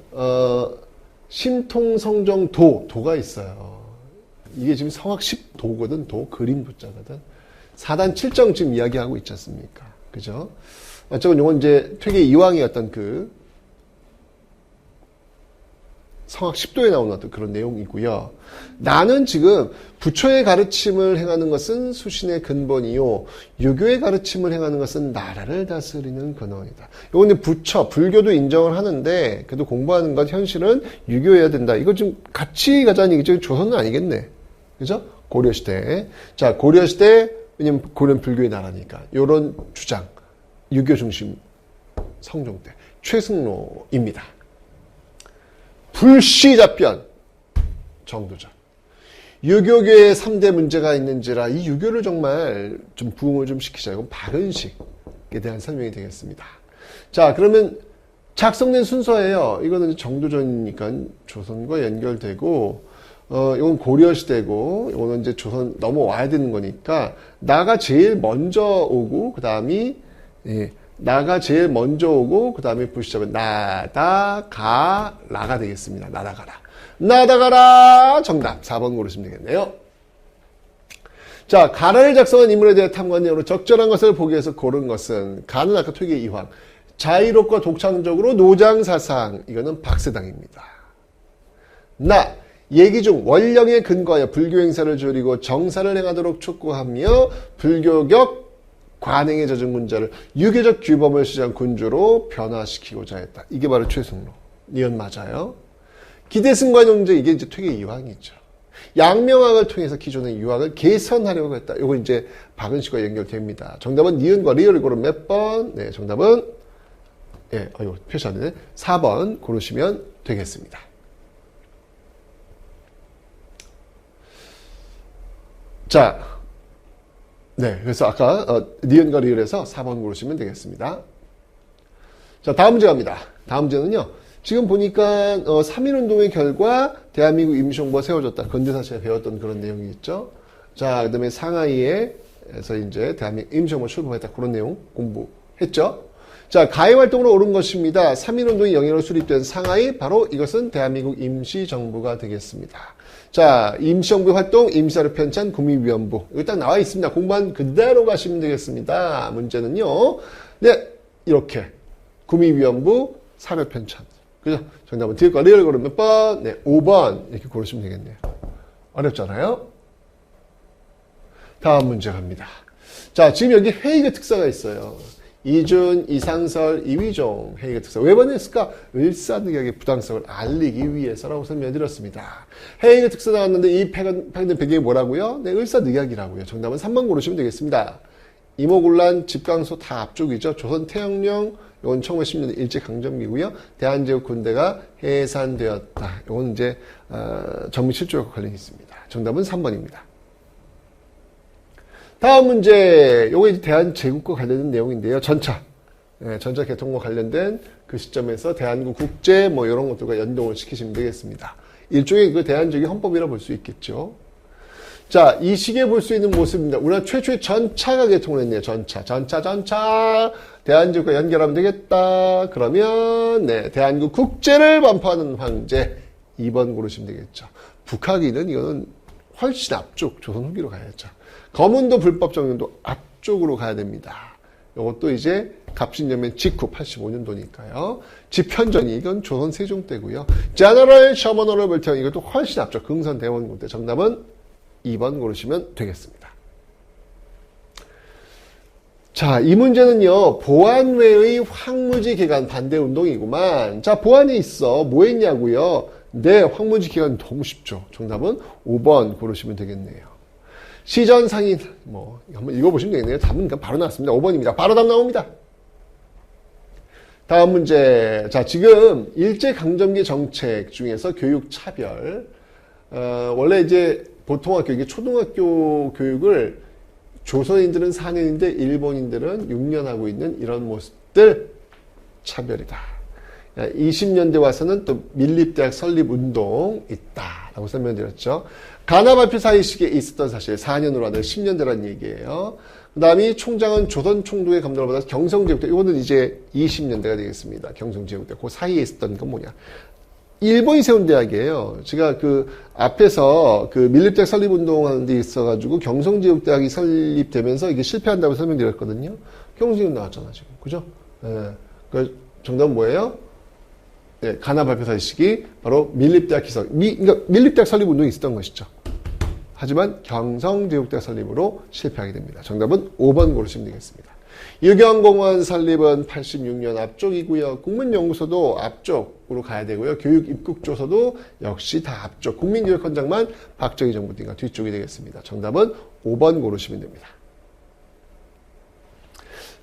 심통성정 도가 있어요. 이게 지금 성악 10도거든, 그림 도자거든. 4단 7정 지금 이야기하고 있지 않습니까? 그죠? 어쨌건 요건 이제 퇴계 이황의 어떤 성악 10도에 나오는 어떤 그런 내용이고요. 나는 지금 부처의 가르침을 행하는 것은 수신의 근본이요. 유교의 가르침을 행하는 것은 나라를 다스리는 근원이다. 요건 이제 부처, 불교도 인정을 하는데 그래도 공부하는 것 현실은 유교여야 된다. 이거 좀 같이 가자는 얘기죠. 조선은 아니겠네. 그죠? 고려시대. 자, 고려시대, 왜냐면 고려는 불교의 나라니까. 요런 주장. 유교 중심 성종 때. 최승로입니다. 불시잡변 정도전. 유교계에 3대 문제가 있는지라 이 유교를 정말 좀 부흥을 좀 시키자. 이건 박은식에 대한 설명이 되겠습니다. 자, 그러면 작성된 순서예요. 이거는 정도전이니까 조선과 연결되고, 이건 고려시대고, 이거는 이제 조선 넘어와야 되는 거니까, 나가 제일 먼저 오고, 그 다음이, 나가 제일 먼저 오고 그 다음에 불시잡은 나다가 라가 되겠습니다. 나다가라. 나다가라. 정답 4번 고르시면 되겠네요. 자, 가라를 작성한 인물에 대해 탐관용으로 적절한 것을 보기 위해서 고른 것은 가는 아까 퇴계 이황. 자유롭고 독창적으로 노장사상. 이거는 박세당입니다. 나. 얘기 중 원령에 근거하여 불교 행사를 줄이고 정사를 행하도록 촉구하며 불교격 관행에 젖은 군자를 유교적 규범을 시작한 군주로 변화시키고자 했다. 이게 바로 최승로. 니은 맞아요. 기대승관 용제 이게 이제 퇴계 이황이죠. 양명학을 통해서 기존의 유학을 개선하려고 했다. 이거 이제 박은식과 연결됩니다. 정답은 니은과 리을을 고른 몇 번? 네, 정답은 표시 안 되네. 4번 고르시면 되겠습니다. 자. 네, 그래서 아까 니은과 리을에서 4번 고르시면 되겠습니다. 자, 다음 문제 갑니다. 다음 문제는요. 지금 보니까 3.1운동의 결과 대한민국 임시정부가 세워졌다. 근대사 시에 배웠던 그런 내용이 있죠. 자, 그 다음에 상하이에서 이제 대한민국 임시정부가 출범했다. 그런 내용 공부했죠. 자, 가해활동으로 오른 것입니다. 3.1운동의 영향으로 수립된 상하이, 바로 이것은 대한민국 임시정부가 되겠습니다. 자, 임시정부 활동, 임시사료 편찬, 국민위원부. 여기 딱 나와 있습니다. 공부한 그대로 가시면 되겠습니다. 문제는요. 네, 이렇게. 국민위원부, 사료 편찬. 그죠? 정답은 뒤에 거 리얼 고르면 몇 번? 네, 5번. 이렇게 고르시면 되겠네요. 어렵잖아요? 다음 문제 갑니다. 자, 지금 여기 헤이그 특사가 있어요. 이준, 이상설, 이휘종, 해이가 특사. 왜 번역했을까? 을사늑약의 부당성을 알리기 위해서라고 설명해드렸습니다. 해이가 특사 나왔는데 이 파견된 배경이 뭐라고요? 네, 을사늑약이라고요. 정답은 3번 고르시면 되겠습니다. 이모군란, 집강소 다 앞쪽이죠. 조선 태영령, 이건 1910년대 일제강점기고요. 대한제국군대가 해산되었다. 이건 이제 정미 7조와 관련이 있습니다. 정답은 3번입니다. 다음 문제, 요거 이제 대한제국과 관련된 내용인데요. 전차. 네, 전차 개통과 관련된 그 시점에서 대한국 국제 뭐 이런 것들과 연동을 시키시면 되겠습니다. 일종의 그 대한제국의 헌법이라 볼 수 있겠죠. 자, 이 시기에 볼 수 있는 모습입니다. 우리나라 최초의 전차가 개통을 했네요. 전차. 대한제국과 연결하면 되겠다. 그러면, 네, 대한국 국제를 반포하는 황제. 2번 고르시면 되겠죠. 북하기는 이거는 훨씬 앞쪽, 조선 후기로 가야죠. 검은도 불법 정년도 앞쪽으로 가야 됩니다. 이것도 이제 갑신연면 직후 85년도니까요. 집현전이 이건 조선 세종 때고요. 제너럴 셔먼 벌태원 이것도 훨씬 앞쪽 긍선 대원군 때. 정답은 2번 고르시면 되겠습니다. 자, 이 문제는요. 보안회의 황무지 개간 반대 운동이구만. 자, 보안이 있어. 뭐 했냐고요? 네, 황무지 개간 너무 쉽죠. 정답은 5번 고르시면 되겠네요. 시전 상인 뭐 한번 읽어보시면 되겠네요. 답은 바로 나왔습니다. 5번입니다. 바로 답 나옵니다. 다음 문제. 자, 지금 일제강점기 정책 중에서 교육 차별. 원래 이제 보통학교, 이게 초등학교 교육을 조선인들은 4년인데 일본인들은 6년 하고 있는 이런 모습들 차별이다. 20년대 와서는 또 밀립대학 설립운동 있다라고 설명드렸죠. 가나 발표 사이 시기에 있었던 사실 4년으로 하는 10년대라는 얘기예요. 그 다음에 총장은 조선 총독의 감독을 받아서 경성제국대, 이거는 이제 20년대가 되겠습니다. 경성제국대. 그 사이에 있었던 건 뭐냐. 일본이 세운 대학이에요. 제가 그 앞에서 그 밀립대학 설립운동 하는 데 있어가지고 경성제국대학이 설립되면서 이게 실패한다고 설명드렸거든요. 경성제국 나왔잖아, 지금. 그죠? 예. 그 정답은 뭐예요? 네, 가나 발표 사이 시기 바로 밀립대학 기성, 그러니까 밀립대학 설립 운동이 있었던 것이죠. 하지만 경성제국대학 설립으로 실패하게 됩니다. 정답은 5번 고르시면 되겠습니다. 유경공원 설립은 86년 앞쪽이고요. 국민연구소도 앞쪽으로 가야 되고요. 교육입국조서도 역시 다 앞쪽. 국민교육헌장만 박정희 정부 때가 뒤쪽이 되겠습니다. 정답은 5번 고르시면 됩니다.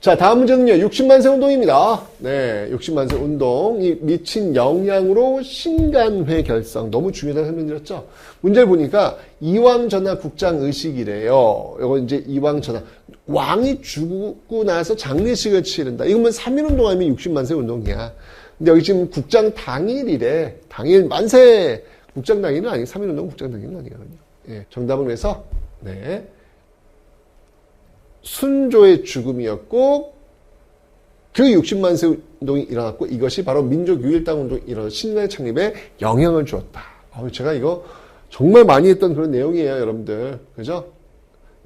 자, 다음 문제는요. 60만세 운동입니다. 네, 60만세 운동이 미친 영향으로 신간회 결성. 너무 중요하다고 설명드렸죠. 문제를 보니까 이왕전하 국장의식이래요. 이거 이제 이왕전하. 왕이 죽고 나서 장례식을 치른다. 이거면 3.1운동 아니면 60만세 운동이야. 근데 여기 지금 국장 당일이래. 당일 만세. 국장 당일은 아니고 3.1운동 국장 당일은 아니거든요. 예, 정답은 그래서 네. 순조의 죽음이었고 그 60만세 운동이 일어났고 이것이 바로 민족유일당 운동이 일어난 신간의 창립에 영향을 주었다. 제가 이거 정말 많이 했던 그런 내용이에요, 여러분들. 그죠?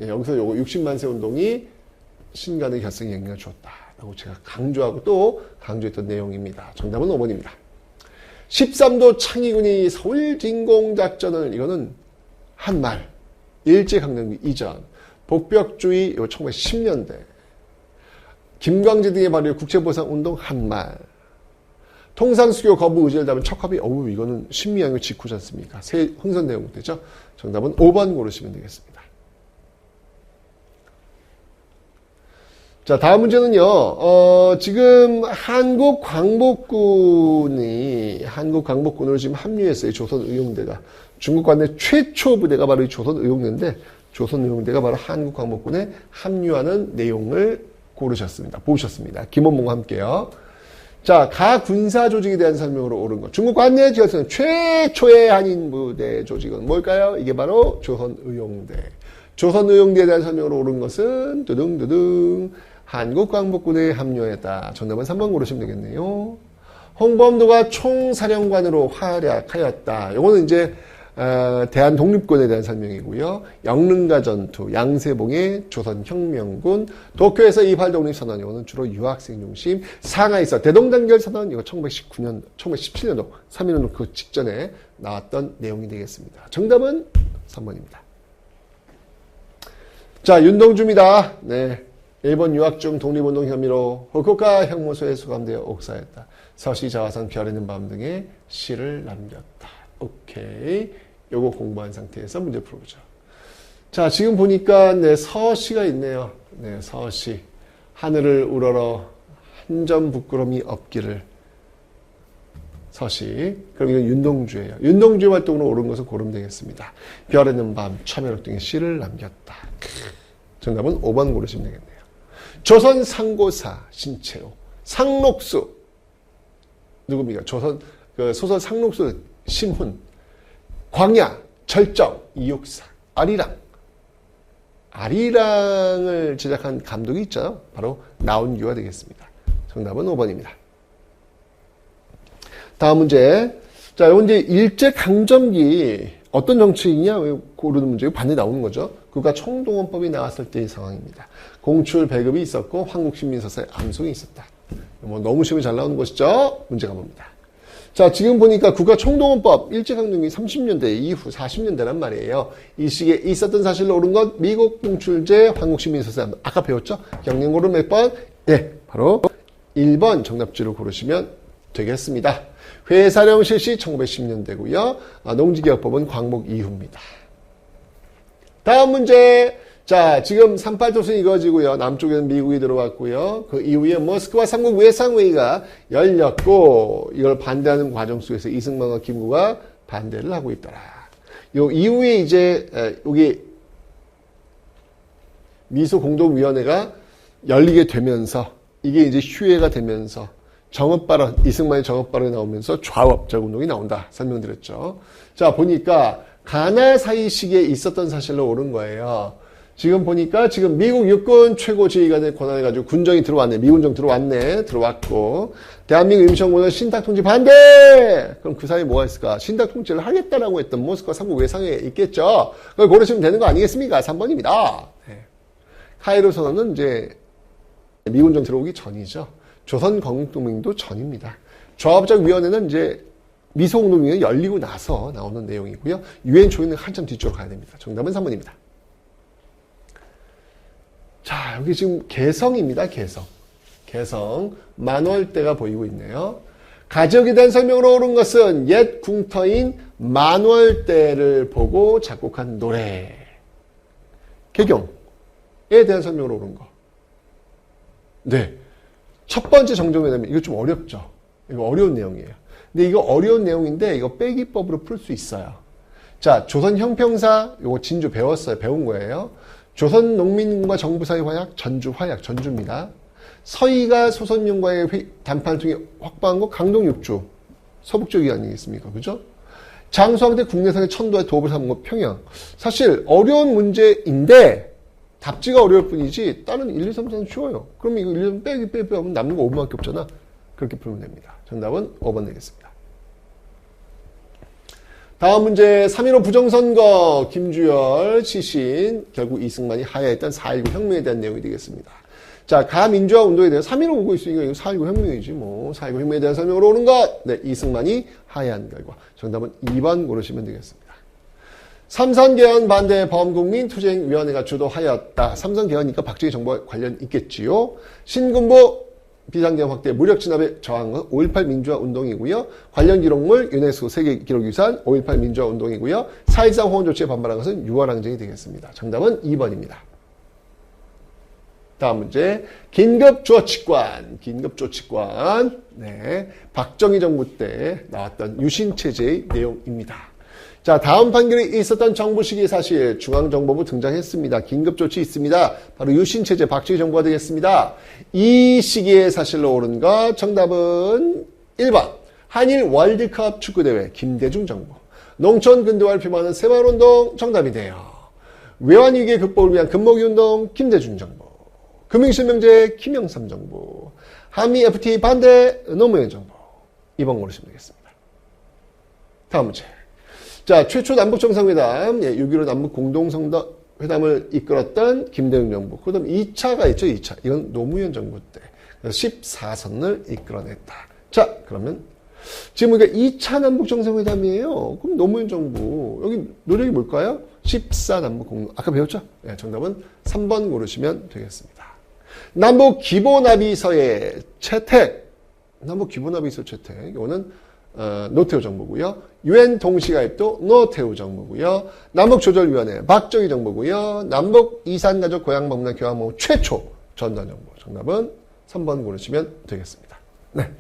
예, 여기서 요거 60만세 운동이 신간의 결성에 영향을 주었다라고 제가 강조하고 또 강조했던 내용입니다. 정답은 5번입니다. 13도 창의군이 서울 진공작전을 이거는 한말 일제강점기 이전 복벽주의, 이거 1910년대. 김광재 등의 발의 국제보상운동 한말. 통상수교 거부 의지를 담은 척합이, 이거는 신미양의 직후지 않습니까? 새 흥선 내용되죠? 정답은 5번 고르시면 되겠습니다. 자, 다음 문제는요, 지금 한국광복군으로 지금 합류했어요. 조선의용대가. 중국 관내 최초 부대가 바로 이 조선의용대인데, 조선의용대가 바로 한국광복군에 합류하는 내용을 고르셨습니다. 보셨습니다. 김원봉과 함께요. 자, 가 군사 조직에 대한 설명으로 옳은 것. 중국 관내에 지었던 최초의 한인 부대 조직은 뭘까요? 이게 바로 조선의용대. 조선의용대에 대한 설명으로 옳은 것은 두둥두둥 한국광복군에 합류했다. 정답은 3번 고르시면 되겠네요. 홍범도가 총사령관으로 활약하였다. 이거는 이제 대한독립군에 대한 설명이고요. 영릉가 전투, 양세봉의 조선혁명군, 도쿄에서 28 독립선언, 이거는 주로 유학생 중심, 상하이에서 대동단결 선언, 이거 1917년도, 3.1운동 그 직전에 나왔던 내용이 되겠습니다. 정답은 3번입니다. 자, 윤동주입니다. 네. 일본 유학 중 독립운동 혐의로 후쿠오카 형무소에 수감되어 옥사했다. 서시, 자화상, 별에 있는 밤 등의 시를 남겼다. 오케이. 요거 공부한 상태에서 문제 풀어보죠. 자, 지금 보니까 네, 서시가 있네요. 네, 서시. 하늘을 우러러 한 점 부끄럼이 없기를. 서시. 그럼 이건 윤동주예요. 윤동주의 활동으로 옳은 것을 고르면 되겠습니다. 별에 있는 밤, 참여록 등의 시를 남겼다. 정답은 5번 고르시면 되겠네요. 조선 상고사 신채호, 상록수 누굽니까? 조선 소설 상록수 심훈, 광야, 절정, 이육사, 아리랑을 제작한 감독이 있죠. 바로 나온규가 되겠습니다. 정답은 5번입니다. 다음 문제. 자, 이건 이제 일제강점기 어떤 정치인이냐 고르는 문제가 반드시 나오는 거죠. 국가총동원법이 나왔을 때의 상황입니다. 공출 배급이 있었고 한국신민서사의 암송이 있었다. 뭐 너무 시험이 잘 나오는 것이죠. 문제가 뭡니다. 자, 지금 보니까 국가총동원법 일제강점기 30년대 이후 40년대란 말이에요. 이 시기에 있었던 사실로 옳은 것 미국 공출제 한국신민서사 아까 배웠죠? 경영고를 몇 번? 네, 바로 1번 정답지로 고르시면 되겠습니다. 회사령 실시 1910년대고요. 농지개혁법은 광복 이후입니다. 다음 문제. 자, 지금 38도선이 이루어지고요. 남쪽에는 미국이 들어왔고요. 그 이후에 모스크바 3국 외상회의가 열렸고 이걸 반대하는 과정 속에서 이승만과 김구가 반대를 하고 있더라. 요 이후에 이제 여기 미소공동위원회가 열리게 되면서 이게 이제 휴회가 되면서 정업발언, 이승만의 정업발언이 나오면서 좌업자운동이 나온다. 설명드렸죠. 자, 보니까 가나 사이 시기에 있었던 사실로 옳은 거예요. 지금 보니까 지금 미국 육군 최고 지휘관의 권한을 가지고 군정이 들어왔네. 미군정 들어왔고 대한민국 임시정부는 신탁통치 반대! 그럼 그 사이에 뭐가 있을까? 신탁통치를 하겠다라고 했던 모스크바 3국 외상회에 있겠죠. 그걸 고르시면 되는 거 아니겠습니까? 3번입니다. 네. 카이로 선언은 이제 미군정 들어오기 전이죠. 조선건국동맹도 전입니다. 조합작위원회는 이제 미소공동위원회 열리고 나서 나오는 내용이고요. 유엔 조인은 한참 뒤쪽으로 가야 됩니다. 정답은 3번입니다. 자, 여기 지금 개성입니다. 개성. 만월대가 보이고 있네요. 가지역에 대한 설명으로 옳은 것은 옛 궁터인 만월대를 보고 작곡한 노래. 개경에 대한 설명으로 옳은 거. 네. 첫 번째 정정회담이 이거 좀 어렵죠. 이거 어려운 내용이에요. 근데 이거 어려운 내용인데 이거 빼기법으로 풀 수 있어요. 자, 조선 형평사 요거 진주 배운 거예요. 조선 농민과 정부 사이 화약, 전주입니다. 서희가 소선용과의談판을 통해 확보한 거 강동 6주. 서북쪽이 아니겠습니까? 그죠? 장수왕대 국내선의 천도에 도읍을 삼은 거 평양. 사실 어려운 문제인데 답지가 어려울 뿐이지 다른 1, 2, 3, 4는 쉬워요. 그럼 이거 1, 2, 3 빼기 하면 남는 거 5번밖에 없잖아. 그렇게 풀면 됩니다. 정답은 5번 되겠습니다. 다음 문제 3.15 부정선거 김주열 시신 결국 이승만이 하야했던 4.19 혁명에 대한 내용이 되겠습니다. 자, 가민주화 운동에 대해서 3.15 보고 있으니까 이거 4.19 혁명이지 뭐. 4.19 혁명에 대한 설명으로 오는 것. 네, 이승만이 하야한 결과. 정답은 2번 고르시면 되겠습니다. 삼선개헌 반대 범국민투쟁위원회가 주도하였다. 삼선개헌이니까 박정희 정부와 관련 있겠지요. 신군부 비상개헌 확대 무력 진압에 저항한 건 5.18 민주화 운동이고요. 관련 기록물 유네스코 세계기록유산 5.18 민주화 운동이고요. 4.13 호원 조치에 반발한 것은 6월 항쟁이 되겠습니다. 정답은 2번입니다. 다음 문제. 긴급조치관. 네. 박정희 정부 때 나왔던 유신체제의 내용입니다. 자, 다음 판결이 있었던 정부 시기 사실 중앙정보부 등장했습니다. 긴급조치 있습니다. 바로 유신체제 박정희 정부가 되겠습니다. 이 시기의 사실로 옳은 것 정답은 1번 한일 월드컵 축구대회 김대중 정부. 농촌 근대화를 표방하는 새마을운동 정답이네요. 외환위기 극복을 위한 금모기운동 김대중 정부. 금융실명제 김영삼 정부. 한미 FTA 반대 노무현 정부. 2번 고르시면 되겠습니다. 다음 문제. 자, 최초 남북정상회담, 6.15 남북공동회담을 이끌었던 김대중 정부. 그 다음 2차가 있죠, 2차. 이건 노무현 정부 때. 14선을 이끌어냈다. 자, 그러면 지금 우리가 2차 남북정상회담이에요. 그럼 노무현 정부. 여기 노력이 뭘까요? 14 남북공동. 아까 배웠죠? 네, 정답은 3번 고르시면 되겠습니다. 남북 기본합의서의 채택. 남북 기본합의서 채택. 이거는 노태우 정부고요. 유엔 동시가입도 노태우 정부고요. 남북조절위원회 박정희 정부고요. 남북 이산가족 고향방문단 교환모 최초 전두환 정부. 정답은 3번 고르시면 되겠습니다. 네.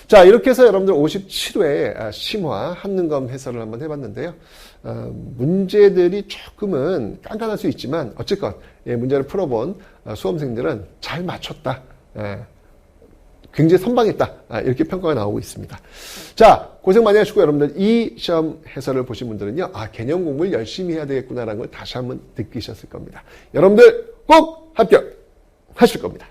자, 이렇게 해서 여러분들 57회 심화 한능검 해설을 한번 해봤는데요. 문제들이 조금은 깐깐할 수 있지만 어쨌건 문제를 풀어본 수험생들은 잘 맞췄다. 굉장히 선방했다. 이렇게 평가가 나오고 있습니다. 자, 고생 많이 하시고 여러분들 이 시험 해설을 보신 분들은요. 개념 공부를 열심히 해야 되겠구나라는 걸 다시 한번 느끼셨을 겁니다. 여러분들 꼭 합격하실 겁니다.